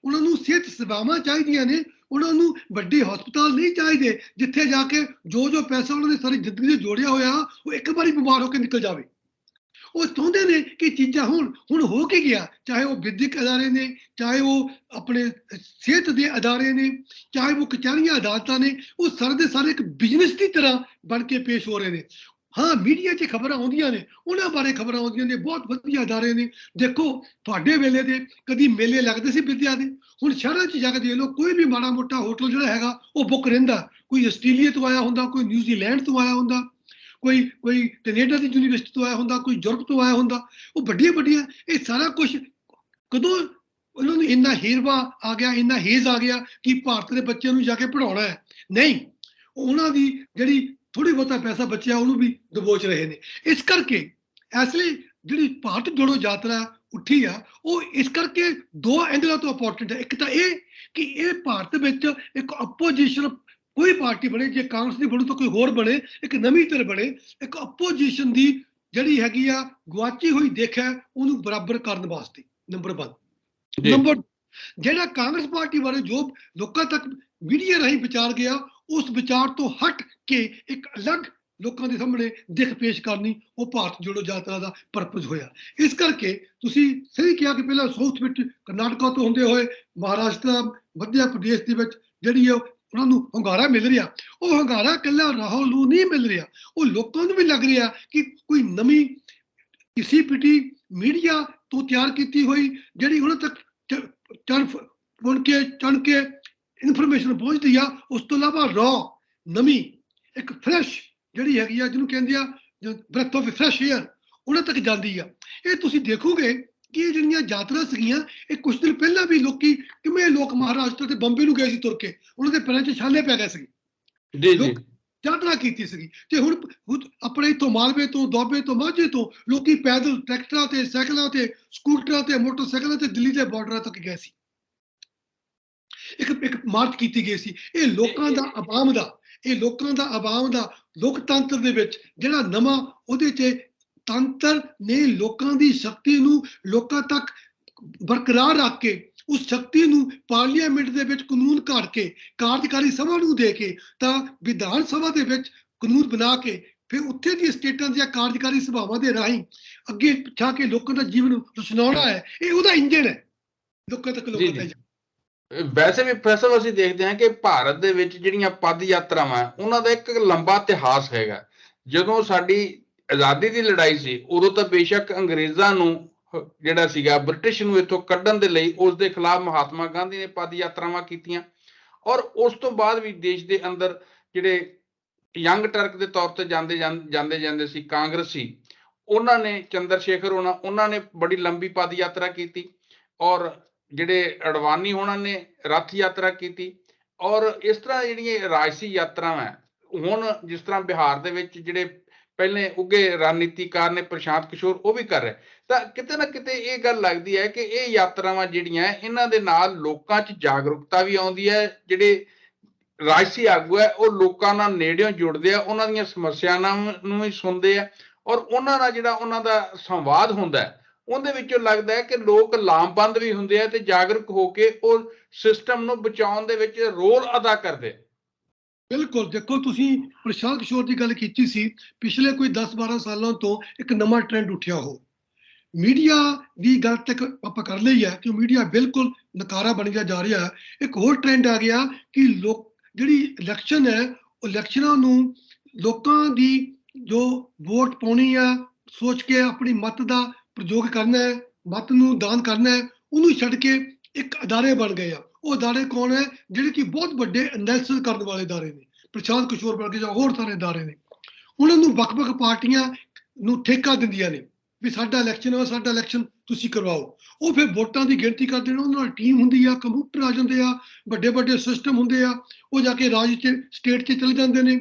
ਉਹਨਾਂ ਨੂੰ ਸਿਹਤ ਸੇਵਾਵਾਂ ਚਾਹੀਦੀਆਂ ਨੇ, ਉਹਨਾਂ ਨੂੰ ਵੱਡੇ ਹਸਪਤਾਲ ਨਹੀਂ ਚਾਹੀਦੇ ਜਿੱਥੇ ਜਾ ਕੇ ਜੋ ਪੈਸਾ ਉਹਨਾਂ ਨੇ ਸਾਰੀ ਜ਼ਿੰਦਗੀ ਦੇ ਜੋੜਿਆ ਹੋਇਆ ਉਹ ਇੱਕ ਵਾਰੀ ਬਿਮਾਰ ਹੋ ਕੇ ਨਿਕਲ ਜਾਵੇ। ਉਹ ਚਾਹੁੰਦੇ ਨੇ ਕਿ ਚੀਜ਼ਾਂ ਹੁਣ ਹੋ ਕੇ ਗਿਆ, ਚਾਹੇ ਉਹ ਵਿਦਿਅਕ ਅਦਾਰੇ ਨੇ, ਚਾਹੇ ਉਹ ਆਪਣੇ ਸਿਹਤ ਦੇ ਅਦਾਰੇ ਨੇ, ਚਾਹੇ ਉਹ ਕਚਹਿਰੀਆਂ ਅਦਾਲਤਾਂ ਨੇ, ਉਹ ਸਾਰੇ ਦੇ ਸਾਰੇ ਇੱਕ ਬਿਜ਼ਨਸ ਦੀ ਤਰ੍ਹਾਂ ਬਣ ਕੇ ਪੇਸ਼ ਹੋ ਰਹੇ ਨੇ। ਹਾਂ, ਮੀਡੀਆ 'ਚ ਖਬਰਾਂ ਆਉਂਦੀਆਂ ਨੇ, ਉਹਨਾਂ ਬਾਰੇ ਖਬਰਾਂ ਆਉਂਦੀਆਂ ਨੇ, ਬਹੁਤ ਵਧੀਆ ਅਦਾਰੇ ਨੇ। ਦੇਖੋ, ਤੁਹਾਡੇ ਵੇਲੇ ਦੇ ਕਦੀ ਮੇਲੇ ਲੱਗਦੇ ਸੀ ਵਿਦਿਆ ਦੇ, ਹੁਣ ਸ਼ਹਿਰਾਂ 'ਚ ਜਾ ਕੇ ਦੇਖ ਲਓ, ਕੋਈ ਵੀ ਮਾੜਾ ਮੋਟਾ ਹੋਟਲ ਜਿਹੜਾ ਹੈਗਾ ਉਹ ਬੁੱਕ ਰਹਿੰਦਾ। ਕੋਈ ਆਸਟ੍ਰੇਲੀਆ ਤੋਂ ਆਇਆ ਹੁੰਦਾ, ਕੋਈ ਨਿਊਜ਼ੀਲੈਂਡ ਤੋਂ ਆਇਆ ਹੁੰਦਾ, ਕੋਈ ਕੈਨੇਡਾ ਦੀ ਯੂਨੀਵਰਸਿਟੀ ਤੋਂ ਆਇਆ ਹੁੰਦਾ, ਕੋਈ ਯੂਰਪ ਤੋਂ ਆਇਆ ਹੁੰਦਾ। ਉਹ ਵੱਡੀਆਂ ਇਹ ਸਾਰਾ ਕੁਝ ਕਦੋਂ ਉਹਨਾਂ ਨੂੰ ਇੰਨਾ ਹੀਰਵਾ ਆ ਗਿਆ, ਇੰਨਾ ਹੇਜ਼ ਆ ਗਿਆ ਕਿ ਭਾਰਤ ਦੇ ਬੱਚਿਆਂ ਨੂੰ ਜਾ ਕੇ ਪੜ੍ਹਾਉਣਾ ਹੈ? ਨਹੀਂ, ਉਹਨਾਂ ਦੀ ਜਿਹੜੀ ਥੋੜੀ ਬਹੁਤਾ ਪੈਸਾ ਬਚਿਆ ਉਹਨੂੰ ਵੀ ਦਬੋਚ ਰਹੇ ਨੇ। ਇਸ ਕਰਕੇ ਇਸ ਲਈ ਜਿਹੜੀ ਭਾਰਤ ਜੋੜੋ ਯਾਤਰਾ ਉੱਠੀ ਆ, ਉਹ ਇਸ ਕਰਕੇ 2 ਐਂਗਲਾਂ ਤੋਂ ਇੰਪੋਰਟੈਂਟ ਹੈ। ਇੱਕ ਤਾਂ ਇਹ ਕਿ ਇਹ ਭਾਰਤ ਵਿੱਚ ਇੱਕ ਆਪੋਜੀਸ਼ਨ ਕੋਈ ਪਾਰਟੀ ਬਣੇ, ਜੇ ਕਾਂਗਰਸ ਦੀ ਬਣੂ ਤਾਂ ਕੋਈ ਹੋਰ ਬਣੇ, ਇੱਕ ਨਵੀਂ ਧਿਰ ਬਣੇ, ਇੱਕ ਆਪੋਜੀਸ਼ਨ ਦੀ ਜਿਹੜੀ ਹੈਗੀ ਆ ਗੁਆਚੀ ਹੋਈ ਦਿੱਖ ਹੈ ਉਹਨੂੰ ਬਰਾਬਰ ਕਰਨ ਵਾਸਤੇ। ਨੰਬਰ 1। ਨੰਬਰ ਜਿਹੜਾ ਕਾਂਗਰਸ ਪਾਰਟੀ ਬਾਰੇ ਜੋ ਲੋਕਾਂ ਤੱਕ ਮੀਡੀਆ ਰਾਹੀਂ ਵਿਚਾਰ ਗਿਆ, ਉਸ ਵਿਚਾਰ ਤੋਂ ਹਟ ਕੇ ਇੱਕ ਅਲੱਗ ਲੋਕਾਂ ਦੇ ਸਾਹਮਣੇ ਦਿੱਖ ਪੇਸ਼ ਕਰਨੀ, ਉਹ ਭਾਰਤ ਜੋੜੋ ਯਾਤਰਾ ਦਾ ਪਰਪਸ ਹੋਇਆ। ਇਸ ਕਰਕੇ ਤੁਸੀਂ ਸਹੀ ਕਿਹਾ ਕਿ ਪਹਿਲਾਂ ਸਾਊਥ ਵਿੱਚ ਕਰਨਾਟਕਾ ਤੋਂ ਹੁੰਦੇ ਹੋਏ ਮਹਾਰਾਸ਼ਟਰ, ਮੱਧ ਪ੍ਰਦੇਸ਼ ਦੇ ਵਿੱਚ ਜਿਹੜੀ ਉਹਨਾਂ ਨੂੰ ਹੁੰਗਾਰਾ ਮਿਲ ਰਿਹਾ, ਉਹ ਹੁੰਗਾਰਾ ਇਕੱਲਾ ਰਾਹੁਲ ਨੂੰ ਨਹੀਂ ਮਿਲ ਰਿਹਾ, ਉਹ ਲੋਕਾਂ ਨੂੰ ਵੀ ਲੱਗ ਰਿਹਾ ਕਿ ਕੋਈ ਨਵੀਂ ਕਿਸੇ ਪਿੱਟੀ ਮੀਡੀਆ ਤੋਂ ਤਿਆਰ ਕੀਤੀ ਹੋਈ ਜਿਹੜੀ ਉਹਨਾਂ ਤੱਕ ਚਣ ਕੇ ਇਨਫੋਰਮੇਸ਼ਨ ਪਹੁੰਚਦੀ ਆ। ਉਸ ਤੋਂ ਇਲਾਵਾ ਨਵੀਂ ਇੱਕ ਫਰੈਸ਼ ਜਿਹੜੀ ਹੈਗੀ ਆ, ਜਿਹਨੂੰ ਕਹਿੰਦੇ ਆ ਬ੍ਰੈਥ ਆਫ ਫਰੈਸ਼ ਏਅਰ, ਉਹਨਾਂ ਤੱਕ ਜਾਂਦੀ ਆ। ਇਹ ਤੁਸੀਂ ਦੇਖੋਗੇ ਕਿ ਇਹ ਜਿਹੜੀਆਂ ਯਾਤਰਾ ਸੀਗੀਆਂ, ਇਹ ਕੁਝ ਦਿਨ ਪਹਿਲਾਂ ਵੀ ਲੋਕੀ ਕਿਵੇਂ ਲੋਕ ਮਹਾਰਾਸ਼ਟਰ ਤੇ ਬੰਬੇ ਨੂੰ ਗਏ ਸੀ ਤੁਰ ਕੇ, ਉਹਨਾਂ ਦੇ ਪੈਰਾਂ 'ਚ ਛਾਲੇ ਪੈ ਗਏ ਸੀ, ਲੋਕ ਯਾਤਰਾ ਕੀਤੀ ਸੀਗੀ। ਤੇ ਹੁਣ ਆਪਣੇ ਇੱਥੋਂ ਮਾਲਵੇ ਤੋਂ, ਦੁਆਬੇ ਤੋਂ, ਮਾਝੇ ਤੋਂ ਲੋਕੀ ਪੈਦਲ ਟਰੈਕਟਰਾਂ ਤੇ, ਸਾਈਕਲਾਂ ਤੇ, ਸਕੂਟਰਾਂ ਤੇ, ਮੋਟਰਸਾਈਕਲਾਂ ਤੇ ਦਿੱਲੀ ਦੇ ਬਾਰਡਰਾਂ ਤੱਕ ਗਏ ਸੀ। ਇੱਕ ਮਾਰਚ ਕੀਤੀ ਗਈ ਸੀ। ਇਹ ਲੋਕਾਂ ਦਾ ਆਵਾਮ ਦਾ ਲੋਕਤੰਤਰ ਦੇ ਵਿੱਚ ਜਿਹੜਾ ਨਵਾਂ ਉਹਦੇ 'ਚ ਤੰਤਰ ਨੇ ਲੋਕਾਂ ਦੀ ਸ਼ਕਤੀ ਨੂੰ ਲੋਕਾਂ ਤੱਕ ਬਰਕਰਾਰ ਰੱਖ ਕੇ, ਉਸ ਸ਼ਕਤੀ ਨੂੰ ਪਾਰਲੀਮੈਂਟ ਦੇ ਵਿੱਚ ਕਾਨੂੰਨ ਘੜ ਕੇ, ਕਾਰਜਕਾਰੀ ਸਭਾ ਨੂੰ ਦੇ ਕੇ, ਤਾਂ ਵਿਧਾਨ ਸਭਾ ਦੇ ਵਿੱਚ ਕਾਨੂੰਨ ਬਣਾ ਕੇ, ਫਿਰ ਉੱਥੇ ਦੀਆਂ ਸਟੇਟਾਂ ਦੀਆਂ ਕਾਰਜਕਾਰੀ ਸਭਾਵਾਂ ਦੇ ਰਾਹੀਂ ਅੱਗੇ ਜਾ ਕੇ ਲੋਕਾਂ ਦਾ ਜੀਵਨ ਰਚਨਾਉਣਾ ਹੈ। ਇਹ ਉਹਦਾ ਇੰਜਣ ਹੈ, ਲੋਕਾਂ ਤੱਕ ਵੈਸੇ ਵੀ ਪ੍ਰੋਫੈਸਰ ਅਸੀਂ ਦੇਖਦੇ ਹਾਂ ਕਿ ਭਾਰਤ ਦੇ ਵਿੱਚ ਜਿਹੜੀਆਂ ਪਦ ਯਾਤਰਾਵਾਂ ਉਹਨਾਂ ਦਾ ਇੱਕ ਲੰਬਾ ਇਤਿਹਾਸ ਹੈਗਾ। ਜਦੋਂ ਸਾਡੀ ਆਜ਼ਾਦੀ ਦੀ ਲੜਾਈ ਸੀ ਉਦੋਂ ਤਾਂ ਬੇਸ਼ੱਕ ਅੰਗਰੇਜ਼ਾਂ ਨੂੰ ਜਿਹੜਾ ਸੀਗਾ ਬ੍ਰਿਟਿਸ਼ ਨੂੰ ਇੱਥੋਂ ਕੱਢਣ ਦੇ ਲਈ ਉਸ ਦੇ ਖਿਲਾਫ ਮਹਾਤਮਾ ਗਾਂਧੀ ਨੇ ਪਦ ਯਾਤਰਾਵਾਂ ਕੀਤੀਆਂ, ਔਰ ਉਸ ਤੋਂ ਬਾਅਦ ਵੀ ਦੇਸ਼ ਦੇ ਅੰਦਰ ਜਿਹੜੇ ਯੰਗ ਟਰਕ ਦੇ ਤੌਰ ਤੇ ਜਾਂਦੇ ਸੀ ਕਾਂਗਰਸੀ, ਉਹਨਾਂ ਨੇ ਚੰਦਰ ਸ਼ੇਖਰ ਉਹਨਾਂ ਨੇ ਬੜੀ ਲੰਬੀ ਪਦ ਯਾਤਰਾ ਕੀਤੀ, ਔਰ ਜਿਹੜੇ ਅਡਵਾਨੀ ਹੋਣਾ ਨੇ ਰੱਥ ਯਾਤਰਾ ਕੀਤੀ। ਔਰ ਇਸ ਤਰ੍ਹਾਂ ਜਿਹੜੀਆਂ ਰਾਜਸੀ ਯਾਤਰਾਵਾਂ ਹੁਣ ਜਿਸ ਤਰ੍ਹਾਂ ਬਿਹਾਰ ਦੇ ਵਿੱਚ ਜਿਹੜੇ ਪਹਿਲੇ ਉੱਘੇ ਰਾਜਨੀਤੀਕਾਰ ਨੇ ਪ੍ਰਸ਼ਾਂਤ ਕਿਸ਼ੋਰ ਉਹ ਵੀ ਕਰ ਰਹੇ, ਤਾਂ ਕਿਤੇ ਨਾ ਕਿਤੇ ਇਹ ਗੱਲ ਲੱਗਦੀ ਹੈ ਕਿ ਇਹ ਯਾਤਰਾਵਾਂ ਜਿਹੜੀਆਂ ਇਹਨਾਂ ਦੇ ਨਾਲ ਲੋਕਾਂ 'ਚ ਜਾਗਰੂਕਤਾ ਵੀ ਆਉਂਦੀ ਹੈ। ਜਿਹੜੇ ਰਾਜਸੀ ਆਗੂ ਹੈ ਉਹ ਲੋਕਾਂ ਨਾਲ ਨੇੜਿਓਂ ਜੁੜਦੇ ਆ, ਉਹਨਾਂ ਦੀਆਂ ਸਮੱਸਿਆਵਾਂ ਨੂੰ ਵੀ ਸੁਣਦੇ ਆ, ਔਰ ਉਹਨਾਂ ਨਾਲ ਜਿਹੜਾ ਉਹਨਾਂ ਦਾ ਸੰਵਾਦ ਹੁੰਦਾ ਹੈ ਉਹਦੇ ਵਿੱਚੋਂ ਲੱਗਦਾ ਹੈ ਕਿ ਲੋਕ ਲਾਮਬੰਦ ਵੀ ਹੁੰਦੇ ਆ ਤੇ ਜਾਗਰੂਕ ਹੋ ਕੇ ਉਹ ਸਿਸਟਮ ਨੂੰ ਬਚਾਉਣ ਦੇ ਵਿੱਚ ਰੋਲ ਅਦਾ ਕਰਦੇ। ਬਿਲਕੁਲ, ਦੇਖੋ ਤੁਸੀਂ ਪ੍ਰਸ਼ਾਂਤ ਕਿਸ਼ੋਰ ਦੀ ਗੱਲ ਕੀਤੀ ਸੀ, ਪਿਛਲੇ ਕੋਈ 10-12 ਸਾਲਾਂ ਤੋਂ ਇੱਕ ਨਵਾਂ ਟ੍ਰੈਂਡ ਉੱਠਿਆ ਹੋ ਮੀਡੀਆ ਦੀ ਗੱਲ ਤੱਕ ਆਪਾਂ ਕਰ ਲਈ ਹੈ ਕਿ ਮੀਡੀਆ ਬਿਲਕੁਲ ਨਕਾਰਾ ਬਣਦਾ ਜਾ ਰਿਹਾ ਹੈ। ਇੱਕ ਹੋਰ ਟ੍ਰੈਂਡ ਆ ਗਿਆ ਕਿ ਲੋਕ ਜਿਹੜੀ ਇਲੈਕਸ਼ਨ ਹੈ ਉਹ ਇਲੈਕਸ਼ਨਾਂ ਨੂੰ ਲੋਕਾਂ ਦੀ ਜੋ ਵੋਟ ਪਾਉਣੀ ਆ ਸੋਚ ਕੇ ਆਪਣੀ ਮਤ ਦਾ ਪ੍ਰਯੋਗ ਕਰਨਾ ਹੈ, ਮਤ ਨੂੰ ਦਾਨ ਕਰਨਾ ਹੈ, ਉਹਨੂੰ ਛੱਡ ਕੇ ਇੱਕ ਅਦਾਰੇ ਬਣ ਗਏ ਆ। ਉਹ ਅਦਾਰੇ ਕੌਣ ਹੈ? ਜਿਹੜੇ ਕਿ ਬਹੁਤ ਵੱਡੇ ਐਨਾਲਿਸਿਸ ਕਰਨ ਵਾਲੇ ਅਦਾਰੇ ਨੇ, ਪ੍ਰਸ਼ਾਂਤ ਕਿਸ਼ੋਰ ਵਰਗੇ ਜਾਂ ਹੋਰ ਸਾਰੇ ਅਦਾਰੇ ਨੇ। ਉਹਨਾਂ ਨੂੰ ਵੱਖ-ਵੱਖ ਪਾਰਟੀਆਂ ਨੂੰ ਠੇਕਾ ਦਿੰਦੀਆਂ ਨੇ ਵੀ ਸਾਡਾ ਇਲੈਕਸ਼ਨ ਹੈ, ਸਾਡਾ ਇਲੈਕਸ਼ਨ ਤੁਸੀਂ ਕਰਵਾਓ। ਉਹ ਫਿਰ ਵੋਟਾਂ ਦੀ ਗਿਣਤੀ ਕਰਦੇ ਨੇ, ਉਹਨਾਂ ਨਾਲ ਟੀਮ ਹੁੰਦੀ ਆ, ਕੰਪਿਊਟਰ ਆ ਜਾਂਦੇ ਆ, ਵੱਡੇ ਵੱਡੇ ਸਿਸਟਮ ਹੁੰਦੇ ਆ, ਉਹ ਜਾ ਕੇ ਰਾਜ 'ਚ ਸਟੇਟ 'ਚ ਚਲੇ ਜਾਂਦੇ ਨੇ।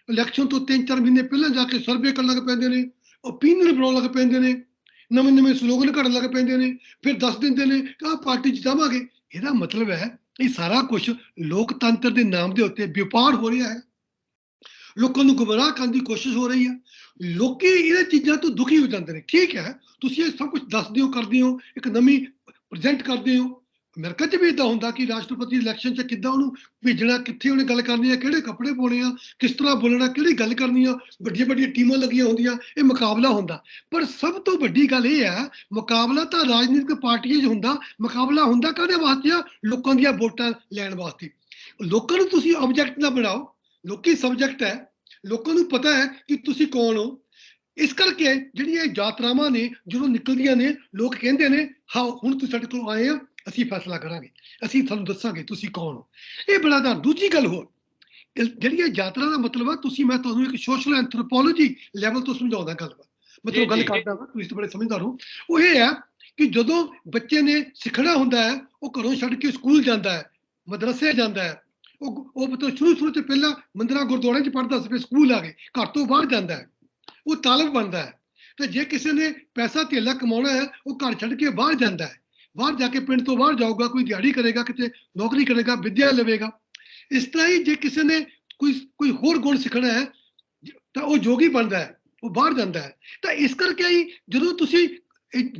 ਇਲੈਕਸ਼ਨ ਤੋਂ 3-4 ਮਹੀਨੇ ਪਹਿਲਾਂ ਜਾ ਕੇ ਸਰਵੇ ਕਰਨ ਲੱਗ ਪੈਂਦੇ ਨੇ, ਓਪੀਨੀਅਨ ਬਣਾਉਣ ਲੱਗ ਪੈਂਦੇ ਨੇ, ਨਵੇਂ-ਨਵੇਂ ਸਲੋਗਨ ਘੜਨ ਲੱਗ ਪੈਂਦੇ ਨੇ, ਫਿਰ ਦੱਸ ਦਿੰਦੇ ਨੇ ਕਿ ਆਹ ਪਾਰਟੀ ਜਿਤਾਵਾਂਗੇ। ਇਹਦਾ ਮਤਲਬ ਹੈ ਇਹ ਸਾਰਾ ਕੁਝ ਲੋਕਤੰਤਰ ਦੇ ਨਾਮ ਦੇ ਉੱਤੇ ਵਪਾਰ ਹੋ ਰਿਹਾ ਹੈ, ਲੋਕਾਂ ਨੂੰ ਗੁੰਮਰਾਹ ਕਰਨ ਦੀ ਕੋਸ਼ਿਸ਼ ਹੋ ਰਹੀ ਹੈ। ਲੋਕੀ ਇਹਨਾਂ ਚੀਜ਼ਾਂ ਤੋਂ ਦੁਖੀ ਹੋ ਜਾਂਦੇ ਨੇ। ਠੀਕ ਹੈ, ਤੁਸੀਂ ਇਹ ਸਭ ਕੁਝ ਦੱਸਦੇ ਹੋ, ਕਰਦੇ ਹੋ, ਇੱਕ ਨਵੀਂ ਪ੍ਰੈਜ਼ੈਂਟ ਕਰਦੇ ਹੋ। ਅਮਰੀਕਾ 'ਚ ਵੀ ਇਦਾਂ ਹੁੰਦਾ ਕਿ ਰਾਸ਼ਟਰਪਤੀ ਇਲੈਕਸ਼ਨ 'ਚ ਕਿੱਦਾਂ ਉਹਨੂੰ ਭੇਜਣਾ, ਕਿੱਥੇ ਉਹਨੇ ਗੱਲ ਕਰਨੀ ਹੈ, ਕਿਹੜੇ ਕੱਪੜੇ ਪਾਉਣੇ ਆ, ਕਿਸ ਤਰ੍ਹਾਂ ਬੋਲਣਾ, ਕਿਹੜੀ ਗੱਲ ਕਰਨੀ ਆ, ਵੱਡੀਆਂ ਵੱਡੀਆਂ ਟੀਮਾਂ ਲੱਗੀਆਂ ਹੁੰਦੀਆਂ, ਇਹ ਮੁਕਾਬਲਾ ਹੁੰਦਾ। ਪਰ ਸਭ ਤੋਂ ਵੱਡੀ ਗੱਲ ਇਹ ਹੈ, ਮੁਕਾਬਲਾ ਤਾਂ ਰਾਜਨੀਤਿਕ ਪਾਰਟੀਆਂ 'ਚ ਹੁੰਦਾ, ਮੁਕਾਬਲਾ ਹੁੰਦਾ ਕਾਹਦੇ ਵਾਸਤੇ ਆ? ਲੋਕਾਂ ਦੀਆਂ ਵੋਟਾਂ ਲੈਣ ਵਾਸਤੇ। ਲੋਕਾਂ ਨੂੰ ਤੁਸੀਂ ਆਬਜੈਕਟ ਨਾ ਬਣਾਓ, ਲੋਕੀ ਸਬਜੈਕਟ ਹੈ, ਲੋਕਾਂ ਨੂੰ ਪਤਾ ਹੈ ਕਿ ਤੁਸੀਂ ਕੌਣ ਹੋ। ਇਸ ਕਰਕੇ ਜਿਹੜੀਆਂ ਇਹ ਯਾਤਰਾਵਾਂ ਨੇ ਜਦੋਂ ਨਿਕਲਦੀਆਂ ਨੇ, ਲੋਕ ਕਹਿੰਦੇ ਨੇ ਹਾਂ ਹੁਣ ਤੁਸੀਂ ਸਾਡੇ ਕੋਲ ਆਏ ਆ, ਅਸੀਂ ਫੈਸਲਾ ਕਰਾਂਗੇ, ਅਸੀਂ ਤੁਹਾਨੂੰ ਦੱਸਾਂਗੇ ਤੁਸੀਂ ਕੌਣ ਹੋ। ਇਹ ਬੜਾ ਦਾ ਦੂਜੀ ਗੱਲ ਹੋਰ, ਜਿਹੜੀ ਇਹ ਯਾਤਰਾ ਦਾ ਮਤਲਬ ਆ, ਤੁਸੀਂ ਮੈਂ ਤੁਹਾਨੂੰ ਇੱਕ ਸੋਸ਼ਲ ਐਂਥਰੋਪੋਲੋਜੀ ਲੈਵਲ ਤੋਂ ਸਮਝਾਉਂਦਾ ਗੱਲਬਾਤ, ਮਤਲਬ ਗੱਲ ਕਰਦਾ ਵਾ, ਤੁਸੀਂ ਤਾਂ ਬੜੇ ਸਮਝਦਾਰ ਹੋ। ਉਹ ਇਹ ਹੈ ਕਿ ਜਦੋਂ ਬੱਚੇ ਨੇ ਸਿੱਖਣਾ ਹੁੰਦਾ ਹੈ, ਉਹ ਘਰੋਂ ਛੱਡ ਕੇ ਸਕੂਲ ਜਾਂਦਾ ਹੈ, ਮਦਰਸੇ ਜਾਂਦਾ ਹੈ, ਉਹ ਮਤਲਬ ਸ਼ੁਰੂ ਤੇ ਪਹਿਲਾਂ ਮੰਦਿਰਾਂ ਗੁਰਦੁਆਰਿਆਂ 'ਚ ਪੜ੍ਹਦਾ ਸੀ, ਫਿਰ ਸਕੂਲ ਆ ਗਏ, ਘਰ ਤੋਂ ਬਾਹਰ ਜਾਂਦਾ ਹੈ, ਉਹ ਤਾਲਬ ਬਣਦਾ ਹੈ। ਤੇ ਜੇ ਕਿਸੇ ਨੇ ਪੈਸਾ ਧੇਲਾ ਕਮਾਉਣਾ ਹੈ, ਉਹ ਘਰ ਛੱਡ ਕੇ ਬਾਹਰ ਜਾਂਦਾ ਹੈ, ਬਾਹਰ ਜਾ ਕੇ ਪਿੰਡ ਤੋਂ ਬਾਹਰ ਜਾਊਗਾ, ਕੋਈ ਦਿਹਾੜੀ ਕਰੇਗਾ, ਕਿਤੇ ਨੌਕਰੀ ਕਰੇਗਾ, ਵਿੱਦਿਆ ਲਵੇਗਾ। ਇਸ ਤਰ੍ਹਾਂ ਹੀ ਜੇ ਕਿਸੇ ਨੇ ਕੋਈ ਹੋਰ ਗੁਣ ਸਿੱਖਣਾ ਹੈ ਤਾਂ ਉਹ ਜੋਗੀ ਬਣਦਾ ਹੈ, ਉਹ ਬਾਹਰ ਜਾਂਦਾ ਹੈ। ਤਾਂ ਇਸ ਕਰਕੇ ਹੀ ਜਦੋਂ ਤੁਸੀਂ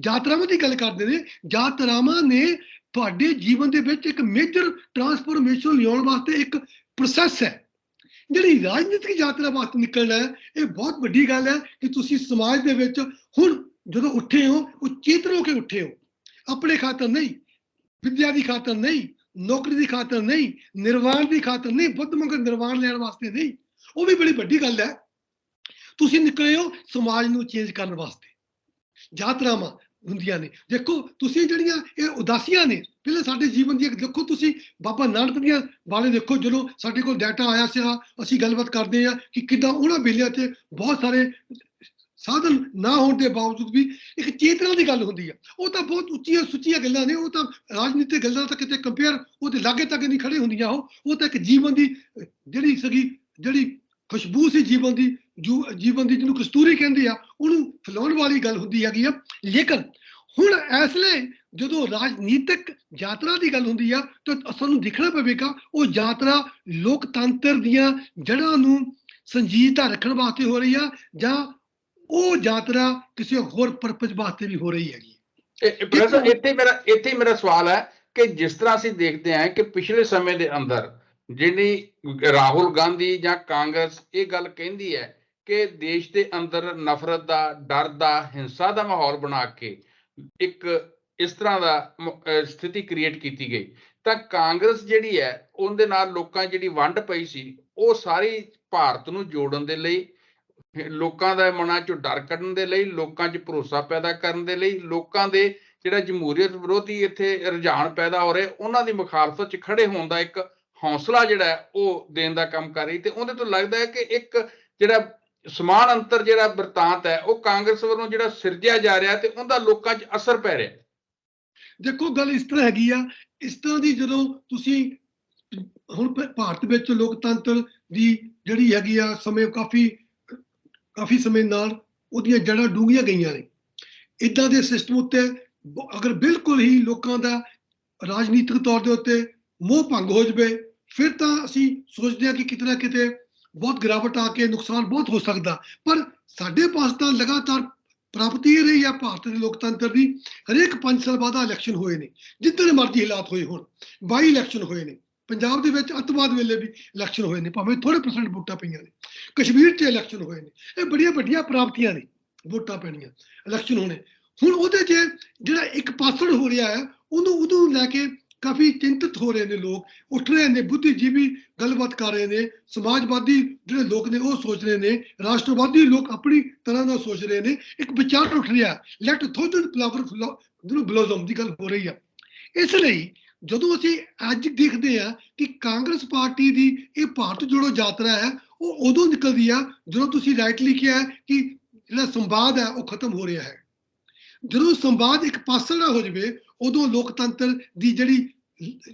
ਯਾਤਰਾਵਾਂ ਦੀ ਗੱਲ ਕਰਦੇ ਨੇ, ਯਾਤਰਾਵਾਂ ਨੇ ਤੁਹਾਡੇ ਜੀਵਨ ਦੇ ਵਿੱਚ ਇੱਕ ਮੇਜਰ ਟਰਾਂਸਫੋਰਮੇਸ਼ਨ ਲਿਆਉਣ ਵਾਸਤੇ ਇੱਕ ਪ੍ਰੋਸੈਸ ਹੈ। ਜਿਹੜੀ ਰਾਜਨੀਤਿਕ ਯਾਤਰਾ ਵਾਸਤੇ ਨਿਕਲਣਾ ਹੈ, ਇਹ ਬਹੁਤ ਵੱਡੀ ਗੱਲ ਹੈ ਕਿ ਤੁਸੀਂ ਸਮਾਜ ਦੇ ਵਿੱਚ ਹੁਣ ਜਦੋਂ ਉੱਠੇ ਹੋ, ਉਹ ਚੇਤਨ ਹੋ ਕੇ ਉੱਠੇ ਹੋ, ਆਪਣੇ ਖਾਤਰ ਨਹੀਂ, ਵਿਦਿਆ ਦੀ ਖਾਤਰ ਨਹੀਂ, ਨੌਕਰੀ ਦੀ ਖਾਤਰ ਨਹੀਂ, ਨਿਰਵਾਣ ਦੀ ਖਾਤਰ ਨਹੀਂ, ਬੁੱਧ ਮੰਗਰ ਨਿਰਵਾਣ ਲੈਣ ਵਾਸਤੇ ਨਹੀਂ। ਉਹ ਵੀ ਬੜੀ ਵੱਡੀ ਗੱਲ ਹੈ। ਤੁਸੀਂ ਨਿਕਲੇ ਹੋ ਸਮਾਜ ਨੂੰ ਚੇਂਜ ਕਰਨ ਵਾਸਤੇ। ਯਾਤਰਾਵਾਂ ਹੁੰਦੀਆਂ ਨੇ, ਦੇਖੋ ਤੁਸੀਂ ਜਿਹੜੀਆਂ ਇਹ ਉਦਾਸੀਆਂ ਨੇ, ਪਹਿਲੇ ਸਾਡੇ ਜੀਵਨ ਦੀ ਦੇਖੋ, ਤੁਸੀਂ ਬਾਬਾ ਨਾਨਕ ਦੀਆਂ ਬਾਰੇ ਦੇਖੋ, ਜਦੋਂ ਸਾਡੇ ਕੋਲ ਡਾਟਾ ਆਇਆ ਸੀ, ਅਸੀਂ ਗੱਲਬਾਤ ਕਰਦੇ ਹਾਂ ਕਿ ਕਿੱਦਾਂ ਉਹਨਾਂ ਵੇਲਿਆਂ 'ਚ ਬਹੁਤ ਸਾਰੇ ਸਾਧਨ ਨਾ ਹੋਣ ਦੇ ਬਾਵਜੂਦ ਵੀ ਇੱਕ ਚੇਤਨਾ ਦੀ ਗੱਲ ਹੁੰਦੀ ਆ। ਉਹ ਤਾਂ ਬਹੁਤ ਉੱਚੀਆਂ ਸੁੱਚੀਆਂ ਗੱਲਾਂ ਨੇ, ਉਹ ਤਾਂ ਰਾਜਨੀਤਿਕ ਗੱਲਾਂ ਤਾਂ ਕਿਤੇ ਕੰਪੇਅਰ ਉਹਦੇ ਲਾਗੇ ਤੱਕ ਨਹੀਂ ਖੜੇ ਹੁੰਦੀਆਂ। ਉਹ ਤਾਂ ਇੱਕ ਜੀਵਨ ਦੀ ਜਿਹੜੀ ਸੀਗੀ, ਜਿਹੜੀ ਖੁਸ਼ਬੂ ਸੀ ਜੀਵਨ ਦੀ, ਜੀਵਨ ਦੀ ਜਿਹਨੂੰ ਕਸਤੂਰੀ ਕਹਿੰਦੇ ਆ, ਉਹਨੂੰ ਫੈਲਾਉਣ ਵਾਲੀ ਗੱਲ ਹੁੰਦੀ ਹੈਗੀ ਆ। ਲੇਕਿਨ ਹੁਣ ਇਸ ਵੇਲੇ ਜਦੋਂ ਰਾਜਨੀਤਿਕ ਯਾਤਰਾ ਦੀ ਗੱਲ ਹੁੰਦੀ ਆ ਤਾਂ ਸਾਨੂੰ ਦੇਖਣਾ ਪਵੇਗਾ ਉਹ ਯਾਤਰਾ ਲੋਕਤੰਤਰ ਦੀਆਂ ਜੜ੍ਹਾਂ ਨੂੰ ਸੰਜੀਦਤਾ ਰੱਖਣ ਵਾਸਤੇ ਹੋ ਰਹੀ ਆ, ਜਾਂ ਉਹ ਯਾਤਰਾ ਕਿਸੇ ਹੋਰ ਪਰਪਸ ਵਾਸਤੇ ਵੀ ਹੋ ਰਹੀ ਹੈਗੀ। ਪ੍ਰੋਫੈਸਰ ਇੱਥੇ ਮੇਰਾ ਸਵਾਲ ਹੈ ਕਿ ਜਿਸ ਤਰ੍ਹਾਂ ਅਸੀਂ ਦੇਖਦੇ ਹਾਂ ਕਿ ਪਿਛਲੇ ਸਮੇਂ ਦੇ ਅੰਦਰ ਜਿਹੜੀ ਰਾਹੁਲ ਗਾਂਧੀ ਜਾਂ ਕਾਂਗਰਸ ਇਹ ਗੱਲ ਕਹਿੰਦੀ ਹੈ ਕਿ ਦੇਸ਼ ਦੇ ਅੰਦਰ ਨਫ਼ਰਤ ਦਾ, ਡਰ ਦਾ, ਹਿੰਸਾ ਦਾ ਮਾਹੌਲ ਬਣਾ ਕੇ ਇੱਕ ਇਸ ਤਰ੍ਹਾਂ ਦਾ ਸਥਿਤੀ ਕ੍ਰੀਏਟ ਕੀਤੀ ਗਈ, ਤਾਂ ਕਾਂਗਰਸ ਜਿਹੜੀ ਹੈ ਉਹਦੇ ਨਾਲ ਲੋਕਾਂ ਜਿਹੜੀ ਵੰਡ ਪਈ ਸੀ ਉਹ ਸਾਰੀ ਭਾਰਤ ਨੂੰ ਜੋੜਨ ਦੇ ਲਈ, ਲੋਕਾਂ ਦਾ ਮਨਾਂ ਚੋਂ ਡਰ ਕੱਢਣ ਦੇ ਲਈ, ਲੋਕਾਂ 'ਚ ਭਰੋਸਾ ਪੈਦਾ ਕਰਨ ਦੇ ਲਈ, ਲੋਕਾਂ ਦੇ ਜਿਹੜਾ ਜਮਹੂਰੀਅਤ ਵਿਰੋਧੀ ਇੱਥੇ ਰੁਝਾਨ ਪੈਦਾ ਹੋ ਰਹੇ ਉਹਨਾਂ ਦੀ ਮੁਖਾਲਫਤ 'ਚ ਖੜੇ ਹੋਣ ਦਾ ਇੱਕ ਹੌਸਲਾ ਜਿਹੜਾ ਹੈ ਉਹ ਦੇਣ ਦਾ ਕੰਮ ਕਰ ਰਹੀ। ਤੇ ਉਹਦੇ ਤੋਂ ਲੱਗਦਾ ਹੈ ਕਿ ਇੱਕ ਜਿਹੜਾ ਸਮਾਨ ਅੰਤਰ ਜਿਹੜਾ ਬਿਰਤਾਂਤ ਹੈ ਉਹ ਕਾਂਗਰਸ ਵੱਲੋਂ ਜਿਹੜਾ ਸਿਰਜਿਆ ਜਾ ਰਿਹਾ ਤੇ ਉਹਦਾ ਲੋਕਾਂ 'ਚ ਅਸਰ ਪੈ ਰਿਹਾ। ਦੇਖੋ ਗੱਲ ਇਸ ਤਰ੍ਹਾਂ ਹੈਗੀ ਆ, ਇਸ ਤਰ੍ਹਾਂ ਦੀ ਜਦੋਂ ਤੁਸੀਂ ਹੁਣ ਭਾਰਤ ਵਿੱਚ ਲੋਕਤੰਤਰ ਦੀ ਜਿਹੜੀ ਹੈਗੀ ਆ ਸਮੇਂ ਕਾਫੀ ਸਮੇਂ ਨਾਲ ਉਹਦੀਆਂ ਜੜ੍ਹਾਂ ਡੂੰਘੀਆਂ ਗਈਆਂ ਨੇ। ਇਦਾਂ ਦੇ ਸਿਸਟਮ ਉੱਤੇ ਅਗਰ ਬਿਲਕੁਲ ਹੀ ਲੋਕਾਂ ਦਾ ਰਾਜਨੀਤਿਕ ਤੌਰ ਦੇ ਉੱਤੇ ਮੋਹ ਭੰਗ ਹੋ ਜਾਵੇ ਫਿਰ ਤਾਂ ਅਸੀਂ ਸੋਚਦੇ ਹਾਂ ਕਿ ਕਿਤੇ ਨਾ ਕਿਤੇ ਬਹੁਤ ਗਿਰਾਵਟ ਆ ਕੇ ਨੁਕਸਾਨ ਬਹੁਤ ਹੋ ਸਕਦਾ। ਪਰ ਸਾਡੇ ਪਾਸ ਤਾਂ ਲਗਾਤਾਰ ਪ੍ਰਾਪਤੀ ਇਹ ਰਹੀ ਆ ਭਾਰਤ ਦੇ ਲੋਕਤੰਤਰ ਦੀ। ਹਰੇਕ 5 ਸਾਲ ਬਾਅਦ ਇਲੈਕਸ਼ਨ ਹੋਏ ਨੇ, ਜਿੱਦਾਂ ਦੇ ਮਰਜ਼ੀ ਹਾਲਾਤ ਹੋਏ ਹੋਣ। 22 ਇਲੈਕਸ਼ਨ ਹੋਏ ਨੇ ਪੰਜਾਬ ਦੇ ਵਿੱਚ, ਅੱਤਵਾਦ ਵੇਲੇ ਵੀ ਇਲੈਕਸ਼ਨ ਹੋਏ ਨੇ, ਭਾਵੇਂ ਥੋੜੇ % ਵੋਟਾਂ ਪਈਆਂ ਨੇ। ਕਸ਼ਮੀਰ 'ਚ ਇਲੈਕਸ਼ਨ ਹੋਏ ਨੇ। ਇਹ ਬੜੀਆਂ ਵੱਡੀਆਂ ਪ੍ਰਾਪਤੀਆਂ ਨੇ, ਵੋਟਾਂ ਪੈਣੀਆਂ, ਇਲੈਕਸ਼ਨ ਹੋਣੇ। ਹੁਣ ਉਹਦੇ 'ਚ ਜਿਹੜਾ ਇੱਕ ਪਾਸੜ ਹੋ ਰਿਹਾ ਹੈ ਉਹਨੂੰ ਉਦੋਂ ਲੈ ਕੇ ਕਾਫੀ ਚਿੰਤਤ ਹੋ ਰਹੇ ਨੇ ਲੋਕ, ਉੱਠ ਰਹੇ ਨੇ, ਬੁੱਧੀਜੀਵੀ ਗੱਲਬਾਤ ਕਰ ਰਹੇ ਨੇ, ਸਮਾਜਵਾਦੀ ਜਿਹੜੇ ਲੋਕ ਨੇ ਉਹ ਸੋਚ ਰਹੇ ਨੇ, ਰਾਸ਼ਟਰਵਾਦੀ ਲੋਕ ਆਪਣੀ ਤਰ੍ਹਾਂ ਦਾ ਸੋਚ ਰਹੇ ਨੇ। ਇੱਕ ਵਿਚਾਰ ਉੱਠ ਰਿਹਾ, ਲੈਟ ਥਾਊਜ਼ੈਂਡ ਫਲਾਵਰ ਬਲੌਸਮ ਦੀ ਗੱਲ ਹੋ ਰਹੀ ਆ। ਇਸ ਲਈ ਜਦੋਂ ਅਸੀਂ ਅੱਜ ਦੇਖਦੇ ਆ ਕਿ ਕਾਂਗਰਸ ਪਾਰਟੀ ਦੀ ਇਹ ਭਾਰਤ ਜੋੜੋ ਯਾਤਰਾ ਹੈ ਉਹ ਉਦੋਂ ਨਿਕਲਦੀ ਆ ਜਦੋਂ ਤੁਸੀਂ ਰਾਈਟਲੀ ਕਿਹਾ ਕਿ ਜਿਹੜਾ ਸੰਵਾਦ ਹੈ ਉਹ ਖਤਮ ਹੋ ਰਿਹਾ ਹੈ। ਜਦੋਂ ਸੰਵਾਦ ਇੱਕ ਪਾਸੇ ਨਾ ਹੋ ਜਾਵੇ ਉਦੋਂ ਲੋਕਤੰਤਰ ਦੀ ਜਿਹੜੀ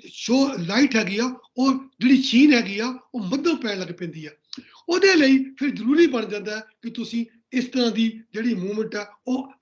ਸ਼ੋ ਲਾਈਟ ਹੈਗੀ ਆ ਉਹ ਜਿਹੜੀ ਛੀਨ ਹੈਗੀ ਆ ਉਹ ਮੱਧਮ ਪੈਣ ਲੱਗ ਪੈਂਦੀ ਆ। ਉਹਦੇ ਲਈ ਫਿਰ ਜ਼ਰੂਰੀ ਬਣ ਜਾਂਦਾ ਕਿ ਤੁਸੀਂ ਇਸ ਤਰ੍ਹਾਂ ਦੀ ਜਿਹੜੀ ਮੂਵਮੈਂਟ ਆ ਉਹ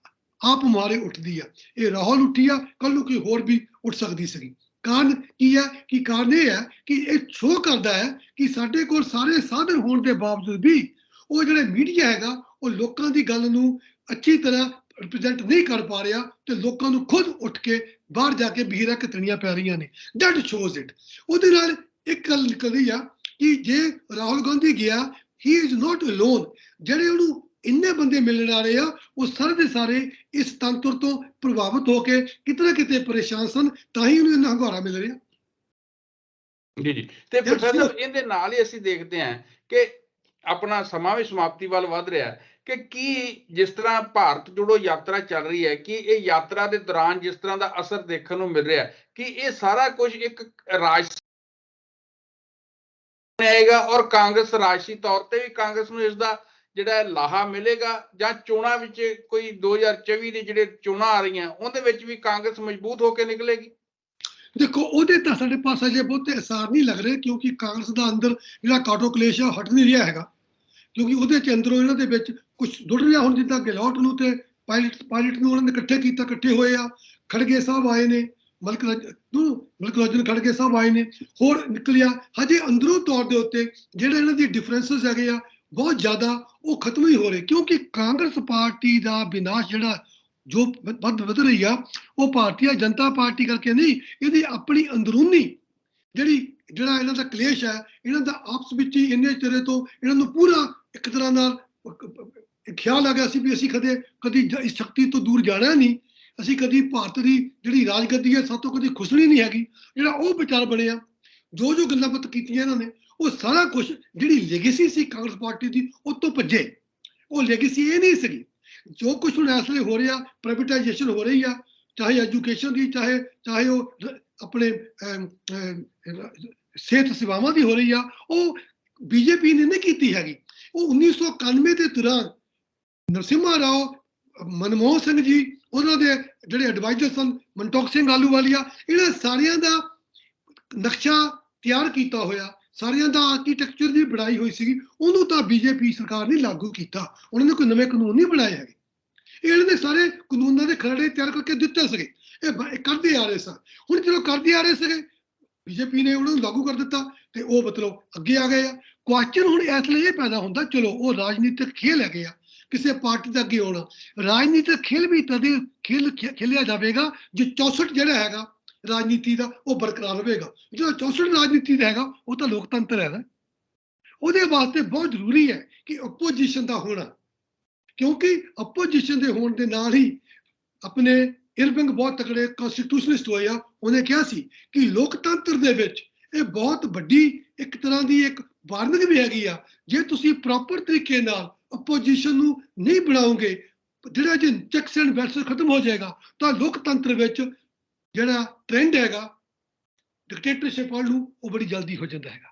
ਆਪ ਮਾਰੇ ਉੱਠਦੀ ਆ। ਇਹ ਰਾਹੁਲ ਉੱਠੀ ਆ, ਕੱਲ ਨੂੰ ਕੋਈ ਹੋਰ ਵੀ ਉੱਠ ਸਕਦੀ ਸੀ। ਕਾਰਨ ਕੀ ਹੈ ਕਿ ਕਾਰਨ ਇਹ ਹੈ ਕਿ ਇਹ ਸ਼ੋਅ ਕਰਦਾ ਹੈ ਕਿ ਸਾਡੇ ਕੋਲ ਸਾਰੇ ਸਾਧਨ ਹੋਣ ਦੇ ਬਾਵਜੂਦ ਵੀ ਉਹ ਜਿਹੜੇ ਮੀਡੀਆ ਹੈਗਾ ਉਹ ਲੋਕਾਂ ਦੀ ਗੱਲ ਨੂੰ ਅੱਛੀ ਤਰ੍ਹਾਂ ਰਿਪਰੈਜ਼ੈਂਟ ਨਹੀਂ ਕਰ ਪਾ ਰਿਹਾ ਤੇ ਲੋਕਾਂ ਨੂੰ ਖੁਦ ਉੱਠ ਕੇ ਬਾਹਰ ਜਾ ਕੇ ਬਹੀਰਾਂ ਘਤਣੀਆਂ ਪੈ ਰਹੀਆਂ ਨੇ। That shows it. ਉਹਦੇ ਨਾਲ ਇੱਕ ਗੱਲ ਨਿਕਲ ਰਹੀ ਆ ਕਿ ਜੇ ਰਾਹੁਲ ਗਾਂਧੀ ਗਿਆ, ਹੀ ਇਜ਼ ਨਾਟ ਅਲੋਨ। ਜਿਹੜੇ ਉਹਨੂੰ ਇੰਨੇ ਬੰਦੇ ਮਿਲਣ ਆ ਰਹੇ ਆ ਉਹ ਸਾਰੇ ਦੇ ਸਾਰੇ ਇਸ ਤੰਤਰ ਤੋਂ ਪ੍ਰਭਾਵਿਤ ਹੋ ਕੇ ਕਿਤੇ ਨਾ ਕਿਤੇ ਪਰੇਸ਼ਾਨ ਸਨ, ਤਾਂ ਹੀ ਉਹਨੂੰ ਇੰਨਾ ਹੰਗਾਰਾ ਮਿਲ ਰਿਹਾ। ਜੀ ਤੇ ਪ੍ਰੋਫੈਸਰ ਇਹਦੇ ਨਾਲ ਹੀ ਅਸੀਂ ਦੇਖਦੇ ਹਾਂ ਕਿ ਆਪਣਾ ਸਮਾਂ ਵੀ ਸਮਾਪਤੀ ਵੱਲ ਵੱਧ ਰਿਹਾ ਕਿ ਕੀ ਜਿਸ ਤਰ੍ਹਾਂ ਭਾਰਤ ਜੋੜੋ ਯਾਤਰਾ ਚੱਲ ਰਹੀ ਹੈ ਕਿ ਇਹ ਯਾਤਰਾ ਦੇ ਦੌਰਾਨ ਜਿਸ ਤਰ੍ਹਾਂ ਦਾ ਅਸਰ ਦੇਖਣ ਨੂੰ ਮਿਲ ਰਿਹਾ ਕਿ ਇਹ ਸਾਰਾ ਕੁਝ ਇੱਕ ਰਾਜਸੀ ਆਏਗਾ ਔਰ ਕਾਂਗਰਸ ਰਾਜਸੀ ਤੌਰ ਤੇ ਵੀ ਕਾਂਗਰਸ ਨੂੰ ਇਸ ਦਾ ਜਿਹੜਾ ਲਾਹਾ ਮਿਲੇਗਾ ਜਾਂ ਚੋਣਾਂ ਵਿੱਚ ਕੋਈ 2024 ਦੇ ਜਿਹੜੇ ਚੋਣਾਂ ਆ ਰਹੀਆਂ ਉਹਦੇ ਵਿੱਚ ਵੀ ਕਾਂਗਰਸ ਮਜ਼ਬੂਤ ਹੋ ਕੇ ਨਿਕਲੇਗੀ। ਦੇਖੋ ਉਹਦੇ ਤਾਂ ਸਾਡੇ ਪਾਸ ਅਜੇ ਬਹੁਤੇ ਅਸਾਰ ਨਹੀਂ ਲੱਗ ਰਹੇ ਕਿਉਂਕਿ ਕਾਂਗਰਸ ਦਾ ਅੰਦਰ ਜਿਹੜਾ ਕਾਟੋ ਕਲੇਸ਼ ਆ ਹਟ ਨਹੀਂ ਰਿਹਾ ਹੈਗਾ। ਕਿਉਂਕਿ ਉਹਦੇ ਚ ਅੰਦਰੋਂ ਇਹਨਾਂ ਦੇ ਵਿੱਚ ਕੁਝ ਜੁੜ ਰਿਹਾ। ਹੁਣ ਜਿੱਦਾਂ ਗਹਿਲੋਤ ਨੂੰ ਤੇ ਪਾਇਲਟ ਨੂੰ ਉਹਨਾਂ ਨੇ ਇਕੱਠੇ ਕੀਤਾ, ਇਕੱਠੇ ਹੋਏ ਆ। ਖੜਗੇ ਸਾਹਿਬ ਆਏ ਨੇ, ਮਲਕ ਰਾਜਨ ਖੜਗੇ ਸਾਹਿਬ ਆਏ ਨੇ, ਹੋਰ ਨਿਕਲਿਆ। ਹਜੇ ਅੰਦਰੋਂ ਤੌਰ ਦੇ ਉੱਤੇ ਜਿਹੜੇ ਇਹਨਾਂ ਦੀ ਡਿਫਰੈਂਸਿਸ ਹੈਗੇ ਆ ਬਹੁਤ ਜ਼ਿਆਦਾ ਉਹ ਖਤਮ ਹੀ ਹੋ ਰਹੇ ਕਿਉਂਕਿ ਕਾਂਗਰਸ ਪਾਰਟੀ ਦਾ ਵਿਨਾਸ਼ ਜਿਹੜਾ ਜੋ ਵੱਧ ਰਹੀ ਆ ਉਹ ਭਾਰਤੀ ਜਨਤਾ ਪਾਰਟੀ ਕਰਕੇ ਨਹੀਂ, ਇਹਦੀ ਆਪਣੀ ਅੰਦਰੂਨੀ ਜਿਹੜਾ ਇਹਨਾਂ ਦਾ ਕਲੇਸ਼ ਹੈ, ਇਹਨਾਂ ਦਾ ਆਪਸ ਵਿੱਚ ਹੀ ਇੰਨੇ ਚਿਰ ਤੋਂ ਇਹਨਾਂ ਨੂੰ ਪੂਰਾ ਇੱਕ ਤਰ੍ਹਾਂ ਨਾਲ ਖਿਆਲ ਆ ਗਿਆ ਸੀ ਵੀ ਅਸੀਂ ਕਦੀ ਇਸ ਸ਼ਕਤੀ ਤੋਂ ਦੂਰ ਜਾਣਾ ਨਹੀਂ, ਅਸੀਂ ਕਦੀ ਭਾਰਤ ਦੀ ਜਿਹੜੀ ਰਾਜਗੱਦੀ ਹੈ ਸਾਤੋਂ ਕਦੀ ਖੁਸਣੀ ਨਹੀਂ ਹੈਗੀ। ਜਿਹੜਾ ਉਹ ਵਿਚਾਰ ਬਣਿਆ, ਜੋ ਗੱਲਾਂ ਬਾਤਾਂ ਕੀਤੀਆਂ ਇਹਨਾਂ ਨੇ, ਉਹ ਸਾਰਾ ਕੁਝ ਜਿਹੜੀ ਲੈਗੇਸੀ ਸੀ ਕਾਂਗਰਸ ਪਾਰਟੀ ਦੀ ਉਹ ਤੋਂ ਭੱਜੇ। ਉਹ ਲੈਗੇਸੀ ਇਹ ਨਹੀਂ ਸੀਗੀ। ਜੋ ਕੁਝ ਹੁਣ ਇਸ ਵੇਲੇ ਹੋ ਰਿਹਾ, ਪ੍ਰਾਈਵੇਟਾਈਜੇਸ਼ਨ ਹੋ ਰਹੀ ਆ, ਚਾਹੇ ਐਜੂਕੇਸ਼ਨ ਦੀ, ਚਾਹੇ ਉਹ ਆਪਣੇ ਸਿਹਤ ਸੇਵਾਵਾਂ ਦੀ ਹੋ ਰਹੀ ਆ, ਉਹ ਬੀਜੇਪੀ ਨੇ ਨਹੀਂ ਕੀਤੀ ਹੈਗੀ। ਉਹ 1991 ਦੇ ਦੌਰਾਨ ਨਰਸਿਮਹਾ ਰਾਓ, ਮਨਮੋਹਨ ਸਿੰਘ ਜੀ, ਉਹਨਾਂ ਦੇ ਜਿਹੜੇ ਐਡਵਾਈਜ਼ਰ ਸਨ, ਮਨਟੋਕ ਸਿੰਘ ਆਲੂਵਾਲੀਆ, ਇਹਨਾਂ ਸਾਰਿਆਂ ਦਾ ਨਕਸ਼ਾ ਤਿਆਰ ਕੀਤਾ ਹੋਇਆ, ਸਾਰਿਆਂ ਦਾ ਆਰਕੀਟੈਕਚਰ ਦੀ ਬਣਾਈ ਹੋਈ ਸੀਗੀ, ਉਹਨੂੰ ਤਾਂ ਬੀਜੇਪੀ ਸਰਕਾਰ ਨੇ ਲਾਗੂ ਕੀਤਾ। ਉਹਨਾਂ ਨੇ ਕੋਈ ਨਵੇਂ ਕਾਨੂੰਨ ਨਹੀਂ ਬਣਾਏ ਹੈਗੇ। ਇਹਨਾਂ ਨੇ ਸਾਰੇ ਕਾਨੂੰਨਾਂ ਦੇ ਖਰੜੇ ਤਿਆਰ ਕਰਕੇ ਦਿੱਤੇ ਸੀਗੇ, ਇਹ ਕਰਦੇ ਆ ਰਹੇ ਸਨ। ਹੁਣ ਜਦੋਂ ਕਰਦੇ ਆ ਰਹੇ ਸੀਗੇ ਬੀਜੇਪੀ ਨੇ ਉਹਨਾਂ ਨੂੰ ਲਾਗੂ ਕਰ ਦਿੱਤਾ ਤੇ ਉਹ ਮਤਲਬ ਅੱਗੇ ਆ ਗਏ ਆ। ਕੁਐਸਚਨ ਹੁਣ ਇਸ ਲਈ ਇਹ ਪੈਦਾ ਹੁੰਦਾ, ਚਲੋ ਉਹ ਰਾਜਨੀਤਿਕ ਖੇਲ ਹੈਗੇ ਆ, ਕਿਸੇ ਪਾਰਟੀ ਦਾ ਅੱਗੇ ਆਉਣਾ। ਰਾਜਨੀਤਿਕ ਖੇਲ ਵੀ ਤਦੇ ਖੇਲਿਆ ਜਾਵੇਗਾ ਜੇ 64 ਜਿਹੜਾ ਹੈਗਾ ਰਾਜਨੀਤੀ ਦਾ ਉਹ ਬਰਕਰਾਰ ਰਹੇਗਾ। ਜਿਹੜਾ 64 ਰਾਜਨੀਤੀ ਦਾ ਹੈਗਾ ਉਹ ਤਾਂ ਲੋਕਤੰਤਰ ਹੈਗਾ। ਉਹਦੇ ਵਾਸਤੇ ਬਹੁਤ ਜ਼ਰੂਰੀ ਹੈ ਕਿ ਆਪੋਜੀਸ਼ਨ ਦਾ ਹੋਣਾ, ਕਿਉਂਕਿ ਆਪੋਜੀਸ਼ਨ ਦੇ ਹੋਣ ਦੇ ਨਾਲ ਹੀ ਆਪਣੇ ਇਰਵਿੰਗ ਬਹੁਤ ਤਕੜੇ ਕਨਸਟੀਟਿਊਸ਼ਨਿਸਟ ਹੋਏ ਆ, ਉਹਨੇ ਕਿਹਾ ਸੀ ਕਿ ਲੋਕਤੰਤਰ ਦੇ ਵਿੱਚ ਇਹ ਬਹੁਤ ਵੱਡੀ ਇੱਕ ਤਰ੍ਹਾਂ ਦੀ ਇੱਕ ਵਾਰਨਿੰਗ ਵੀ ਹੈਗੀ ਆ, ਜੇ ਤੁਸੀਂ ਪ੍ਰੋਪਰ ਤਰੀਕੇ ਨਾਲ ਆਪੋਜੀਸ਼ਨ ਨੂੰ ਨਹੀਂ ਬਣਾਓਗੇ, ਜਿਹੜਾ ਜੇ ਚੈਕਸ ਐਂਡ ਬੈਲੈਂਸ ਖਤਮ ਹੋ ਜਾਏਗਾ ਤਾਂ ਲੋਕਤੰਤਰ ਵਿੱਚ ਜਿਹੜਾ ਟ੍ਰੈਂਡ ਹੈਗਾ ਡਿਕਟੇਟਰਸ਼ਿਪ ਵੱਲ ਨੂੰ ਉਹ ਬੜੀ ਜਲਦੀ ਹੋ ਜਾਂਦਾ ਹੈਗਾ।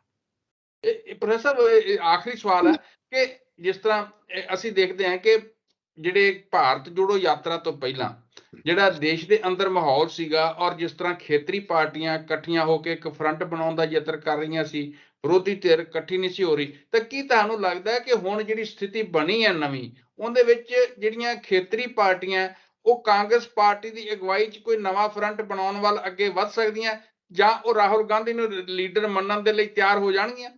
ਪ੍ਰੋਫੈਸਰ ਸਾਹਿਬ ਆਖਰੀ ਸਵਾਲ ਹੈ ਕਿ ਜਿਸ ਤਰ੍ਹਾਂ ਅਸੀਂ ਦੇਖਦੇ ਹਾਂ ਕਿ ਜਿਹੜੇ ਭਾਰਤ ਜੋੜੋ ਯਾਤਰਾ ਤੋਂ ਪਹਿਲਾਂ ਜਿਹੜਾ ਦੇਸ਼ ਦੇ ਅੰਦਰ ਮਾਹੌਲ ਸੀਗਾ, ਔਰ ਜਿਸ ਤਰ੍ਹਾਂ ਖੇਤਰੀ ਪਾਰਟੀਆਂ ਇਕੱਠੀਆਂ ਹੋ ਕੇ ਇੱਕ ਫਰੰਟ ਬਣਾਉਣ ਦਾ ਯਤਨ ਕਰ ਰਹੀਆਂ ਸੀ, ਵਿਰੋਧੀ ਧਿਰ ਇਕੱਠੀ ਨਹੀਂ ਸੀ ਹੋ ਰਹੀ, ਤਾਂ ਕੀ ਤੁਹਾਨੂੰ ਲੱਗਦਾ ਹੈ ਕਿ ਹੁਣ ਜਿਹੜੀ ਸਥਿਤੀ ਬਣੀ ਹੈ ਨਵੀਂ, ਉਹਦੇ ਵਿੱਚ ਜਿਹੜੀਆਂ ਖੇਤਰੀ ਪਾਰਟੀਆਂ ਉਹ ਕਾਂਗਰਸ ਪਾਰਟੀ ਦੀ ਅਗਵਾਈ 'ਚ ਕੋਈ ਨਵਾਂ ਫਰੰਟ ਬਣਾਉਣ ਵੱਲ ਅੱਗੇ ਵੱਧ ਸਕਦੀਆਂ, ਜਾਂ ਉਹ ਰਾਹੁਲ ਗਾਂਧੀ ਨੂੰ ਲੀਡਰ ਮੰਨਣ ਦੇ ਲਈ ਤਿਆਰ ਹੋ ਜਾਣਗੀਆਂ?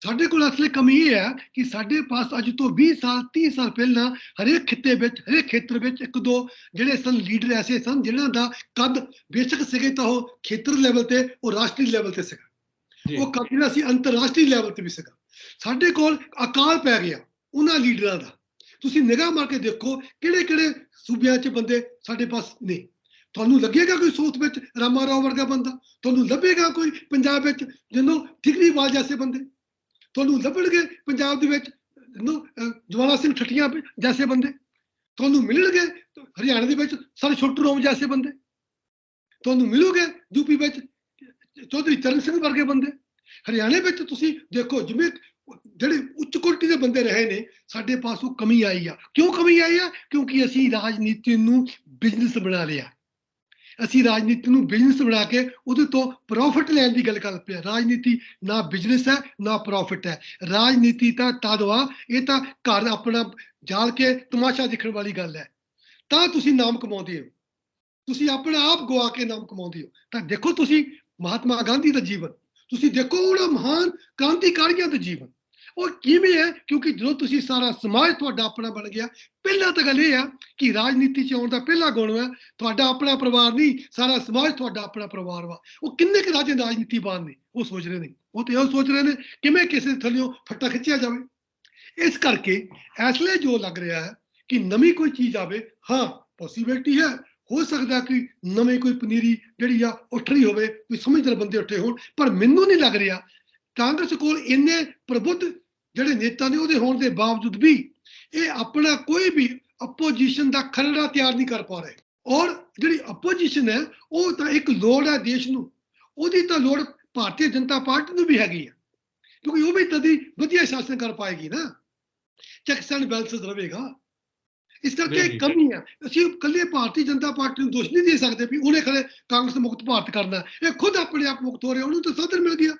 ਸਾਡੇ ਕੋਲ ਅਸਲੀ ਕਮੀ ਇਹ ਹੈ ਕਿ ਸਾਡੇ ਪਾਸ ਅੱਜ ਤੋਂ 20 ਸਾਲ 30 ਸਾਲ ਪਹਿਲਾਂ ਹਰੇਕ ਖਿੱਤੇ ਵਿੱਚ, ਹਰੇਕ ਖੇਤਰ ਵਿੱਚ ਇੱਕ ਦੋ ਜਿਹੜੇ ਸਨ ਲੀਡਰ ਐਸੇ ਸਨ ਜਿਨ੍ਹਾਂ ਦਾ ਕੱਦ ਬੇਸ਼ੱਕ ਸੀਗੇ ਤਾਂ ਉਹ ਖੇਤਰ ਲੈਵਲ ਤੇ, ਉਹ ਰਾਸ਼ਟਰੀ ਲੈਵਲ ਤੇ ਸੀਗਾ, ਉਹ ਕੱਦ ਜਿਹੜਾ ਸੀ ਅੰਤਰਰਾਸ਼ਟਰੀ ਲੈਵਲ ਤੇ ਵੀ ਸੀਗਾ। ਸਾਡੇ ਕੋਲ ਅਕਾਲ ਪੈ ਗਿਆ ਉਹਨਾਂ ਲੀਡਰਾਂ ਦਾ। ਤੁਸੀਂ ਨਿਗਾਹ ਮਾਰ ਕੇ ਦੇਖੋ ਕਿਹੜੇ ਕਿਹੜੇ ਸੂਬਿਆਂ 'ਚ ਬੰਦੇ ਸਾਡੇ ਪਾਸ ਨੇ। ਤੁਹਾਨੂੰ ਲੱਗੇਗਾ ਕੋਈ ਸੂਤ ਵਿੱਚ ਰਾਮਾ ਰਾਓ ਵਰਗਾ ਬੰਦਾ, ਤੁਹਾਨੂੰ ਲੱਭੇਗਾ ਕੋਈ ਪੰਜਾਬ ਵਿੱਚ ਜਿਹਨੂੰ ਠਿਕਰੀਵਾਲ ਜੈਸੇ ਬੰਦੇ, ਤੁਹਾਨੂੰ ਲੱਭਣਗੇ ਪੰਜਾਬ ਦੇ ਵਿੱਚ ਜਵਾਲਾ ਸਿੰਘ ਠੱਠੀਆਂ ਜੈਸੇ ਬੰਦੇ, ਤੁਹਾਨੂੰ ਮਿਲਣਗੇ ਹਰਿਆਣਾ ਦੇ ਵਿੱਚ ਸਰ ਛੋਟੂ ਰਾਮ ਜੈਸੇ ਬੰਦੇ, ਤੁਹਾਨੂੰ ਮਿਲੂਗੇ ਯੂਪੀ ਵਿੱਚ ਚੌਧਰੀ ਚਰਨ ਸਿੰਘ ਵਰਗੇ ਬੰਦੇ। ਹਰਿਆਣੇ ਵਿੱਚ ਤੁਸੀਂ ਦੇਖੋ ਜਿਵੇਂ ਜਿਹੜੇ ਉੱਚ ਕੋਟੀ ਦੇ ਬੰਦੇ ਰਹੇ ਨੇ, ਸਾਡੇ ਪਾਸ ਉਹ ਕਮੀ ਆਈ ਆ। ਕਿਉਂ ਕਮੀ ਆਈ ਆ? ਕਿਉਂਕਿ ਅਸੀਂ ਰਾਜਨੀਤੀ ਨੂੰ ਬਿਜ਼ਨਸ ਬਣਾ ਲਿਆ। ਅਸੀਂ ਰਾਜਨੀਤੀ ਨੂੰ ਬਿਜ਼ਨਸ ਬਣਾ ਕੇ ਉਹਦੇ ਤੋਂ ਪ੍ਰੋਫਿਟ ਲੈਣ ਦੀ ਗੱਲ ਕਰ ਪਿਆ। ਰਾਜਨੀਤੀ ਨਾ ਬਿਜ਼ਨਸ ਹੈ ਨਾ ਪ੍ਰੋਫਿਟ ਹੈ। ਰਾਜਨੀਤੀ ਤਾਂ ਤਦ ਵਾ, ਇਹ ਤਾਂ ਘਰ ਆਪਣਾ ਜਾਲ ਕੇ ਤਮਾਸ਼ਾ ਦੇਖਣ ਵਾਲੀ ਗੱਲ ਹੈ। ਤਾਂ ਤੁਸੀਂ ਨਾਮ ਕਮਾਉਂਦੇ ਹੋ, ਤੁਸੀਂ ਆਪਣਾ ਆਪ ਗਵਾ ਕੇ ਨਾਮ ਕਮਾਉਂਦੇ ਹੋ। ਤਾਂ ਦੇਖੋ ਤੁਸੀਂ ਮਹਾਤਮਾ ਗਾਂਧੀ ਦਾ ਜੀਵਨ, ਤੁਸੀਂ ਦੇਖੋ ਉਹਨਾਂ ਮਹਾਨ ਕ੍ਰਾਂਤੀਕਾਰੀਆਂ ਦਾ ਜੀਵਨ, ਉਹ ਕਿਵੇਂ ਹੈ? ਕਿਉਂਕਿ ਜਦੋਂ ਤੁਸੀਂ ਸਾਰਾ ਸਮਾਜ ਤੁਹਾਡਾ ਆਪਣਾ ਬਣ ਗਿਆ। ਪਹਿਲਾਂ ਤਾਂ ਗੱਲ ਇਹ ਆ ਕਿ ਰਾਜਨੀਤੀ 'ਚ ਆਉਣ ਦਾ ਪਹਿਲਾ ਗੁਣ ਹੈ ਤੁਹਾਡਾ ਆਪਣਾ ਪਰਿਵਾਰ ਨਹੀਂ, ਸਾਰਾ ਸਮਾਜ ਤੁਹਾਡਾ ਆਪਣਾ ਪਰਿਵਾਰ ਵਾ। ਉਹ ਕਿੰਨੇ ਕੁ ਰਾਜੇ ਰਾਜਨੀਤੀਵਾਨ ਨੇ, ਉਹ ਸੋਚ ਰਹੇ ਨੇ, ਉਹ ਤੇ ਉਹ ਸੋਚ ਰਹੇ ਨੇ ਕਿਵੇਂ ਕਿਸੇ ਥੱਲਿਓਂ ਫੱਟਾ ਖਿੱਚਿਆ ਜਾਵੇ। ਇਸ ਕਰਕੇ ਇਸ ਲਈ ਜੋ ਲੱਗ ਰਿਹਾ ਹੈ ਕਿ ਨਵੀਂ ਕੋਈ ਚੀਜ਼ ਆਵੇ, ਹਾਂ ਪੋਸੀਬਿਲਿਟੀ ਹੈ, ਹੋ ਸਕਦਾ ਕਿ ਨਵੇਂ ਕੋਈ ਪਨੀਰੀ ਜਿਹੜੀ ਆ ਉੱਠ ਰਹੀ ਹੋਵੇ, ਕੋਈ ਸਮਝਦਾਰ ਬੰਦੇ ਉੱਠੇ ਹੋਣ, ਪਰ ਮੈਨੂੰ ਨਹੀਂ ਲੱਗ ਰਿਹਾ ਕਾਂਗਰਸ ਕੋਲ ਇੰਨੇ ਪ੍ਰਬੁੱਧ ਜਿਹੜੇ ਨੇਤਾ ਨੇ ਉਹਦੇ ਹੋਣ ਦੇ ਬਾਵਜੂਦ ਵੀ ਇਹ ਆਪਣਾ ਕੋਈ ਵੀ ਆਪੋਜੀਸ਼ਨ ਦਾ ਖਰੜਾ ਤਿਆਰ ਨਹੀਂ ਕਰ ਪਾ ਰਹੇ। ਔਰ ਜਿਹੜੀ ਆਪੋਜੀਸ਼ਨ ਹੈ ਉਹ ਤਾਂ ਇੱਕ ਲੋੜ ਹੈ ਦੇਸ਼ ਨੂੰ, ਉਹਦੀ ਤਾਂ ਲੋੜ ਭਾਰਤੀ ਜਨਤਾ ਪਾਰਟੀ ਨੂੰ ਵੀ ਹੈਗੀ ਆ, ਕਿਉਂਕਿ ਉਹ ਵੀ ਤਦੀ ਵਧੀਆ ਸ਼ਾਸਨ ਕਰ ਪਾਏਗੀ ਨਾ, ਚੈਕਸ ਐਂਡ ਬੈਲੈਂਸ ਰਹੇਗਾ। ਇਸ ਕਰਕੇ ਕਮੀ ਹੈ। ਅਸੀਂ ਇਕੱਲੇ ਭਾਰਤੀ ਜਨਤਾ ਪਾਰਟੀ ਨੂੰ ਦੋਸ਼ ਨਹੀਂ ਦੇ ਸਕਦੇ ਵੀ ਉਹਨੇ ਖਰੇ ਕਾਂਗਰਸ ਮੁਕਤ ਭਾਰਤ ਕਰਨਾ, ਇਹ ਖੁਦ ਆਪਣੇ ਆਪ ਮੁਕਤ ਹੋ ਰਿਹਾ, ਉਹਨੂੰ ਤਾਂ ਸਾਧਨ ਮਿਲ ਗਿਆ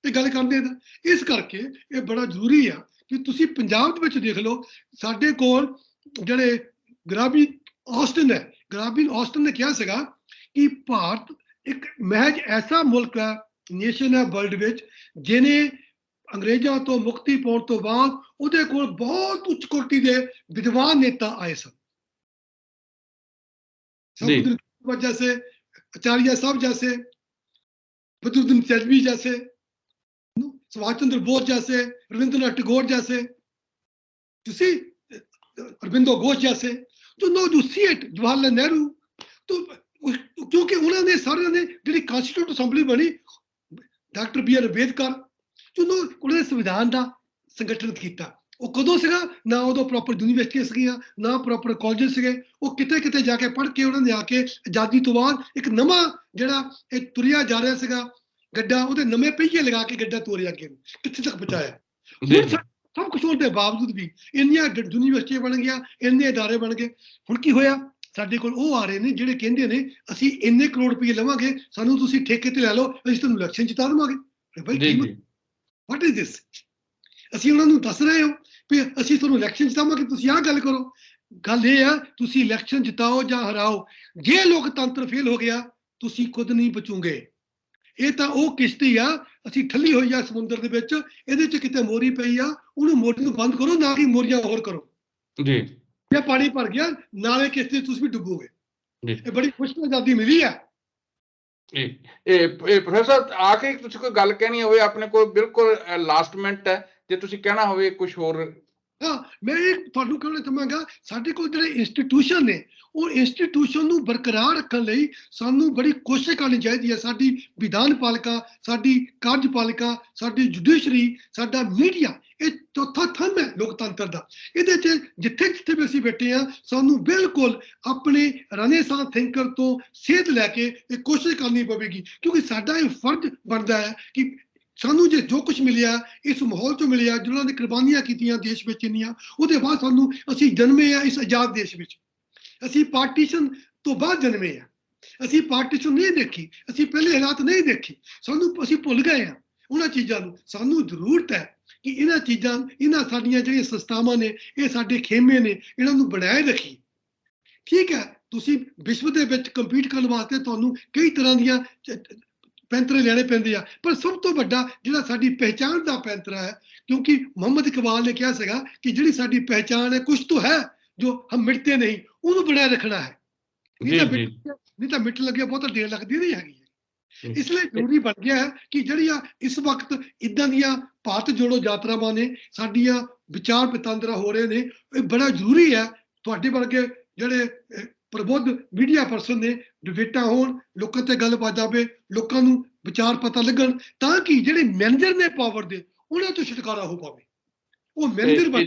ਇਹ ਗੱਲ ਕਰਦੇ ਦਾ। ਇਸ ਕਰਕੇ ਇਹ ਬੜਾ ਜ਼ਰੂਰੀ ਆ ਕਿ ਤੁਸੀਂ ਪੰਜਾਬ ਦੇ ਵਿੱਚ ਦੇਖ ਲਓ, ਸਾਡੇ ਕੋਲ ਜਿਹੜੇ ਗ੍ਰਾਬੀਨ ਆਸਟਨ ਹੈ, ਗ੍ਰਾਬੀਨ ਆਸਟਨ ਨੇ ਕਿਹਾ ਸੀਗਾ ਕਿ ਭਾਰਤ ਇੱਕ ਮਹਿਜ ਐਸਾ ਮੁਲਕ ਹੈ, ਨੇਸ਼ਨ ਹੈ ਵਰਲਡ ਵਿੱਚ, ਜਿਹਨੇ ਅੰਗਰੇਜ਼ਾਂ ਤੋਂ ਮੁਕਤੀ ਪਾਉਣ ਤੋਂ ਬਾਅਦ ਉਹਦੇ ਕੋਲ ਬਹੁਤ ਉੱਚ ਕੋਟੀ ਦੇ ਵਿਦਵਾਨ ਨੇਤਾ ਆਏ ਸਨ। जैसे आचार्य साहब जैसे, बदरुद्दीन तैलवी जैसे, सुभाष चंद्र बोस जैसे, रविंद्रनाथ टैगोर जैसे, अरविंदो घोष जैसे, तो no you see it, Jawaharlal Nehru, तो क्योंकि उन्होंने सारे ने जी कॉन्स्टिट्यूट असैंबली बनी, डॉक्टर बी आर अंबेडकर, जो उन्होंने संविधान का संगठन किया। ਉਹ ਕਦੋਂ ਸੀਗਾ? ਨਾ ਉਦੋਂ ਪ੍ਰੋਪਰ ਯੂਨੀਵਰਸਿਟੀਆਂ ਸੀਗੀਆਂ, ਨਾ ਪ੍ਰੋਪਰ ਕਾਲਜ ਸੀਗੇ। ਉਹ ਕਿਤੇ ਕਿਤੇ ਜਾ ਕੇ ਪੜ੍ਹ ਕੇ ਉਹਨਾਂ ਨੇ ਆ ਕੇ ਆਜ਼ਾਦੀ ਤੋਂ ਬਾਅਦ ਇੱਕ ਨਵਾਂ ਜਿਹੜਾ ਇਹ ਤੁਰਿਆ ਜਾ ਰਿਹਾ ਸੀਗਾ ਗੱਡਾ, ਉਹਦੇ ਨਵੇਂ ਪਹੀਏ ਲਗਾ ਕੇ ਗੱਡਾ ਤੋਰਿਆ ਅੱਗੇ ਨੂੰ ਕਿੱਥੇ ਤੱਕ ਪਹੁੰਚਾਇਆ। ਹੁਣ ਸਭ ਕੁਝ ਹੋਣ ਦੇ ਬਾਵਜੂਦ ਵੀ ਇੰਨੀਆਂ ਯੂਨੀਵਰਸਿਟੀਆਂ ਬਣ ਗਈਆਂ, ਇੰਨੇ ਅਦਾਰੇ ਬਣ ਗਏ। ਹੁਣ ਕੀ ਹੋਇਆ? ਸਾਡੇ ਕੋਲ ਉਹ ਆ ਰਹੇ ਨੇ ਜਿਹੜੇ ਕਹਿੰਦੇ ਨੇ ਅਸੀਂ ਇੰਨੇ ਕਰੋੜ ਰੁਪਏ ਲਵਾਂਗੇ, ਸਾਨੂੰ ਤੁਸੀਂ ਠੇਕੇ ਤੇ ਲੈ ਲਓ, ਅਸੀਂ ਤੁਹਾਨੂੰ ਇਲੈਕਸ਼ਨ ਜਿਤਾ ਦੇਵਾਂਗੇ। What is this? ਅਸੀਂ ਉਹਨਾਂ ਨੂੰ ਦੱਸ ਰਹੇ ਹਾਂ ਵੀ ਅਸੀਂ ਤੁਹਾਨੂੰ ਇਲੈਕਸ਼ਨ ਜਿਤਾਵਾਂਗੇ, ਤੁਸੀਂ ਆਹ ਗੱਲ ਕਰੋ। ਗੱਲ ਇਹ ਆ ਤੁਸੀਂ ਇਲੈਕਸ਼ਨ ਜਿਤਾਓ ਜਾਂ ਹਰਾਓ, ਜੇ ਲੋਕਤੰਤਰ ਫੇਲ ਹੋ ਗਿਆ ਤੁਸੀਂ ਖੁਦ ਨਹੀਂ ਬਚੋਗੇ। ਇਹ ਤਾਂ ਉਹ ਕਿਸ਼ਤੀ ਆ ਅਸੀਂ ਠੱਲੀ ਹੋਈ ਆ ਸਮੁੰਦਰ ਦੇ ਵਿੱਚ, ਇਹਦੇ 'ਚ ਕਿਤੇ ਮੋਰੀ ਪਈ ਆ, ਉਹਨੂੰ ਮੋਰੀ ਨੂੰ ਬੰਦ ਕਰੋ, ਨਾ ਕਿ ਮੋਰੀਆਂ ਹੋਰ ਕਰੋ ਜੀ। ਜੇ ਪਾਣੀ ਭਰ ਗਿਆ ਨਾਲੇ ਕਿਸ਼ਤੀ ਤੁਸੀਂ ਵੀ ਡੁੱਬੋਗੇ। ਇਹ ਬੜੀ ਮੁਸ਼ਕਿਲ ਆਜ਼ਾਦੀ ਮਿਲੀ ਆ। ਇਹ ਪ੍ਰੋਫੈਸਰ ਆਖਿਰ ਤੁਸੀਂ ਕੋਈ ਗੱਲ ਕਹਿਣੀ ਹੋਵੇ ਆਪਣੇ ਕੋਲ, ਬਿਲਕੁਲ ਲਾਸਟ ਮਿੰਟ ਹੈ, ਜੇ ਤੁਸੀਂ ਕਹਿਣਾ ਹੋਵੇ ਕੁਝ ਹੋਰ ਹਾਂ, ਮੈਂ ਇਹ ਤੁਹਾਨੂੰ ਕਹਿਣਾ ਚਾਹਾਂਗਾ, ਸਾਡੇ ਕੋਲ ਜਿਹੜੇ ਇੰਸਟੀਟਿਊਸ਼ਨ ਨੇ, ਉਹ ਇੰਸਟੀਟਿਊਸ਼ਨ ਨੂੰ ਬਰਕਰਾਰ ਰੱਖਣ ਲਈ ਸਾਨੂੰ ਬੜੀ ਕੋਸ਼ਿਸ਼ ਕਰਨੀ ਚਾਹੀਦੀ ਹੈ। ਸਾਡੀ ਵਿਧਾਨ ਪਾਲਿਕਾ, ਸਾਡੀ ਕਾਰਜਪਾਲਿਕਾ, ਸਾਡੀ ਜੁਡੀਸ਼ਰੀ, ਸਾਡਾ ਮੀਡੀਆ, ਇਹ ਚੌਥਾ ਥੰਮ ਹੈ ਲੋਕਤੰਤਰ ਦਾ। ਇਹਦੇ 'ਚ ਜਿੱਥੇ ਜਿੱਥੇ ਵੀ ਅਸੀਂ ਬੈਠੇ ਹਾਂ, ਸਾਨੂੰ ਬਿਲਕੁਲ ਆਪਣੇ ਰਨੇਸਾਂ ਥਿੰਕਰ ਤੋਂ ਸੇਧ ਲੈ ਕੇ ਇਹ ਕੋਸ਼ਿਸ਼ ਕਰਨੀ ਪਵੇਗੀ, ਕਿਉਂਕਿ ਸਾਡਾ ਇਹ ਫਰਜ਼ ਬਣਦਾ ਹੈ ਕਿ ਸਾਨੂੰ ਜੇ ਜੋ ਕੁਝ ਮਿਲਿਆ ਇਸ ਮਾਹੌਲ 'ਚੋਂ ਮਿਲਿਆ, ਜਿਨ੍ਹਾਂ ਨੇ ਕੁਰਬਾਨੀਆਂ ਕੀਤੀਆਂ ਦੇਸ਼ ਵਿੱਚ ਇੰਨੀਆਂ, ਉਹਦੇ ਬਾਅਦ ਸਾਨੂੰ, ਅਸੀਂ ਜਨਮੇ ਆ ਇਸ ਆਜ਼ਾਦ ਦੇਸ਼ ਵਿੱਚ। ਅਸੀਂ ਪਾਰਟੀਸ਼ਨ ਤੋਂ ਬਾਅਦ ਜਨਮੇ ਆ। ਅਸੀਂ ਪਾਰਟੀਸ਼ਨ ਨਹੀਂ ਦੇਖੀ, ਅਸੀਂ ਪਹਿਲੇ ਹਾਲਾਤ ਨਹੀਂ ਦੇਖੇ, ਸਾਨੂੰ ਅਸੀਂ ਭੁੱਲ ਗਏ ਆ ਉਹਨਾਂ ਚੀਜ਼ਾਂ ਨੂੰ। ਸਾਨੂੰ ਜ਼ਰੂਰਤ ਹੈ ਕਿ ਇਹਨਾਂ ਚੀਜ਼ਾਂ, ਇਹਨਾਂ ਸਾਡੀਆਂ ਜਿਹੜੀਆਂ ਸੰਸਥਾਵਾਂ ਨੇ, ਇਹ ਸਾਡੇ ਖੇਮੇ ਨੇ, ਇਹਨਾਂ ਨੂੰ ਬਣਾਏ ਰੱਖੀਏ। ਠੀਕ ਹੈ, ਤੁਸੀਂ ਵਿਸ਼ਵ ਦੇ ਵਿੱਚ ਕੰਪੀਟ ਕਰਨ ਵਾਸਤੇ ਤੁਹਾਨੂੰ ਕਈ ਤਰ੍ਹਾਂ ਦੀਆਂ ਪੈਂਤਰੇ ਲੈਣੇ ਪੈਂਦੇ ਆ, ਪਰ ਸਭ ਤੋਂ ਵੱਡਾ ਜਿਹੜਾ ਸਾਡੀ ਪਹਿਚਾਣ ਦਾ ਪੈਂਤਰਾ ਹੈ, ਕਿਉਂਕਿ ਮੁਹੰਮਦ ਇਕਬਾਲ ਨੇ ਕਿਹਾ ਸੀਗਾ ਕਿ ਜਿਹੜੀ ਸਾਡੀ ਪਹਿਚਾਣ ਹੈ, ਕੁਛ ਤੋਂ ਹੈ ਜੋ ਹਮ ਮਿਟਤੇ ਨਹੀਂ, ਉਹਨੂੰ ਬਣਾਏ ਰੱਖਣਾ ਹੈ। ਨਹੀਂ ਤਾਂ ਮਿਟਣ ਲੱਗੇ ਬਹੁਤਾ ਦੇਰ ਲੱਗਦੀ ਨਹੀਂ ਹੈਗੀ। ਇਸ ਲਈ ਜ਼ਰੂਰੀ ਬਣ ਗਿਆ ਹੈ ਕਿ ਜਿਹੜੀਆਂ ਇਸ ਵਕਤ ਇਦਾਂ ਦੀਆਂ ਭਾਰਤ ਜੋੜੋ ਯਾਤਰਾਵਾਂ ਨੇ, ਸਾਡੀਆਂ ਵਿਚਾਰ ਵਟਾਂਦਰਾ ਹੋ ਰਹੇ ਨੇ, ਇਹ ਬੜਾ ਜ਼ਰੂਰੀ ਹੈ। ਤੁਹਾਡੇ ਵਰਗੇ ਜਿਹੜੇ ਪ੍ਰਬੁੱਧ ਮੀਡੀਆ ਪਰਸਨ ਨੇ, ਡਿਬੇਟਾਂ ਹੋਣ, ਲੋਕਾਂ ਤੇ ਗੱਲ ਵੱਜ ਜਾਵੇ, ਲੋਕਾਂ ਨੂੰ ਵਿਚਾਰ ਪਤਾ ਲੱਗਣ, ਤਾਂ ਕਿ ਜਿਹੜੇ ਮੈਨੇਜਰ ਨੇ ਪਾਵਰ ਦੇ, ਉਹਨਾਂ ਤੋਂ ਛੁਟਕਾਰਾ ਹੋ ਪਾਵੇ। ਉਹ ਮੈਨੇਜਰ ਬਣ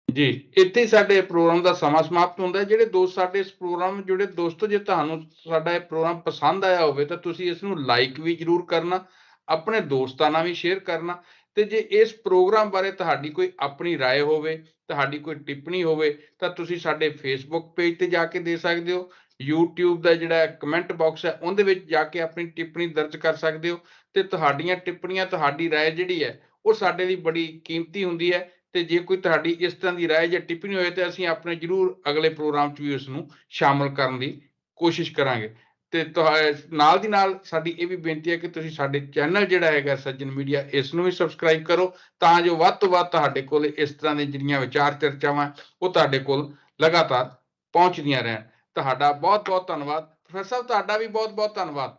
ਜੀ, ਇੱਥੇ ਹੀ ਸਾਡੇ ਪ੍ਰੋਗਰਾਮ ਦਾ ਸਮਾਂ ਸਮਾਪਤ ਹੁੰਦਾ ਹੈ। ਜਿਹੜੇ ਦੋਸਤ ਸਾਡੇ ਇਸ ਪ੍ਰੋਗਰਾਮ ਜੁੜੇ, ਦੋਸਤੋ, ਜੇ ਤੁਹਾਨੂੰ ਸਾਡਾ ਇਹ ਪ੍ਰੋਗਰਾਮ ਪਸੰਦ ਆਇਆ ਹੋਵੇ ਤਾਂ ਤੁਸੀਂ ਇਸ ਨੂੰ ਲਾਈਕ ਵੀ ਜ਼ਰੂਰ ਕਰਨਾ, ਆਪਣੇ ਦੋਸਤਾਂ ਨਾਲ ਵੀ ਸ਼ੇਅਰ ਕਰਨਾ, ਤੇ ਜੇ ਇਸ ਪ੍ਰੋਗਰਾਮ ਬਾਰੇ ਤੁਹਾਡੀ ਕੋਈ ਆਪਣੀ ਰਾਏ ਹੋਵੇ, ਤੁਹਾਡੀ ਕੋਈ ਟਿੱਪਣੀ ਹੋਵੇ, ਤਾਂ ਤੁਸੀਂ ਸਾਡੇ ਫੇਸਬੁੱਕ ਪੇਜ ਤੇ ਜਾ ਕੇ ਦੇ ਸਕਦੇ ਹੋ। YouTube ਦਾ ਜਿਹੜਾ ਕਮੈਂਟ ਬਾਕਸ ਹੈ, ਉਹਦੇ ਵਿੱਚ ਜਾ ਕੇ ਆਪਣੀ ਟਿੱਪਣੀ ਦਰਜ ਕਰ ਸਕਦੇ ਹੋ। ਤੇ ਤੁਹਾਡੀਆਂ ਟਿੱਪਣੀਆਂ, ਤੁਹਾਡੀ ਰਾਏ ਜਿਹੜੀ ਹੈ, ਉਹ ਸਾਡੇ ਲਈ ਬੜੀ ਕੀਮਤੀ ਹੁੰਦੀ ਹੈ। ਤੇ ਜੇ ਕੋਈ ਤੁਹਾਡੀ ਇਸ ਤਰ੍ਹਾਂ ਦੀ ਰਾਏ ਜਾਂ ਟਿੱਪਣੀ ਹੋਏ ਤਾਂ ਅਸੀਂ ਆਪਣੇ ਜ਼ਰੂਰ ਅਗਲੇ ਪ੍ਰੋਗਰਾਮ 'ਚ ਵੀ ਉਸ ਨੂੰ ਸ਼ਾਮਲ ਕਰਨ ਦੀ ਕੋਸ਼ਿਸ਼ ਕਰਾਂਗੇ। ਤੇ ਨਾਲ ਦੀ ਨਾਲ ਸਾਡੀ ਇਹ ਵੀ ਬੇਨਤੀ ਹੈ ਕਿ ਤੁਸੀਂ ਸਾਡੇ ਚੈਨਲ ਜਿਹੜਾ ਹੈਗਾ ਸੱਜਣ ਮੀਡੀਆ, ਇਸ ਨੂੰ ਵੀ ਸਬਸਕ੍ਰਾਈਬ ਕਰੋ, ਤਾਂ ਜੋ ਵੱਧ ਤੋਂ ਵੱਧ ਤੁਹਾਡੇ ਕੋਲ ਇਸ ਤਰ੍ਹਾਂ ਦੀਆਂ ਜਿਹੜੀਆਂ ਵਿਚਾਰ ਚਰਚਾਵਾਂ, ਉਹ ਤੁਹਾਡੇ ਕੋਲ ਲਗਾਤਾਰ ਪਹੁੰਚਦੀਆਂ ਰਹਿਣ। ਤੁਹਾਡਾ ਬਹੁਤ ਬਹੁਤ ਧੰਨਵਾਦ ਪ੍ਰੋਫੈਸਰ ਸਾਹਿਬ, ਤੁਹਾਡਾ ਵੀ ਬਹੁਤ ਬਹੁਤ ਧੰਨਵਾਦ।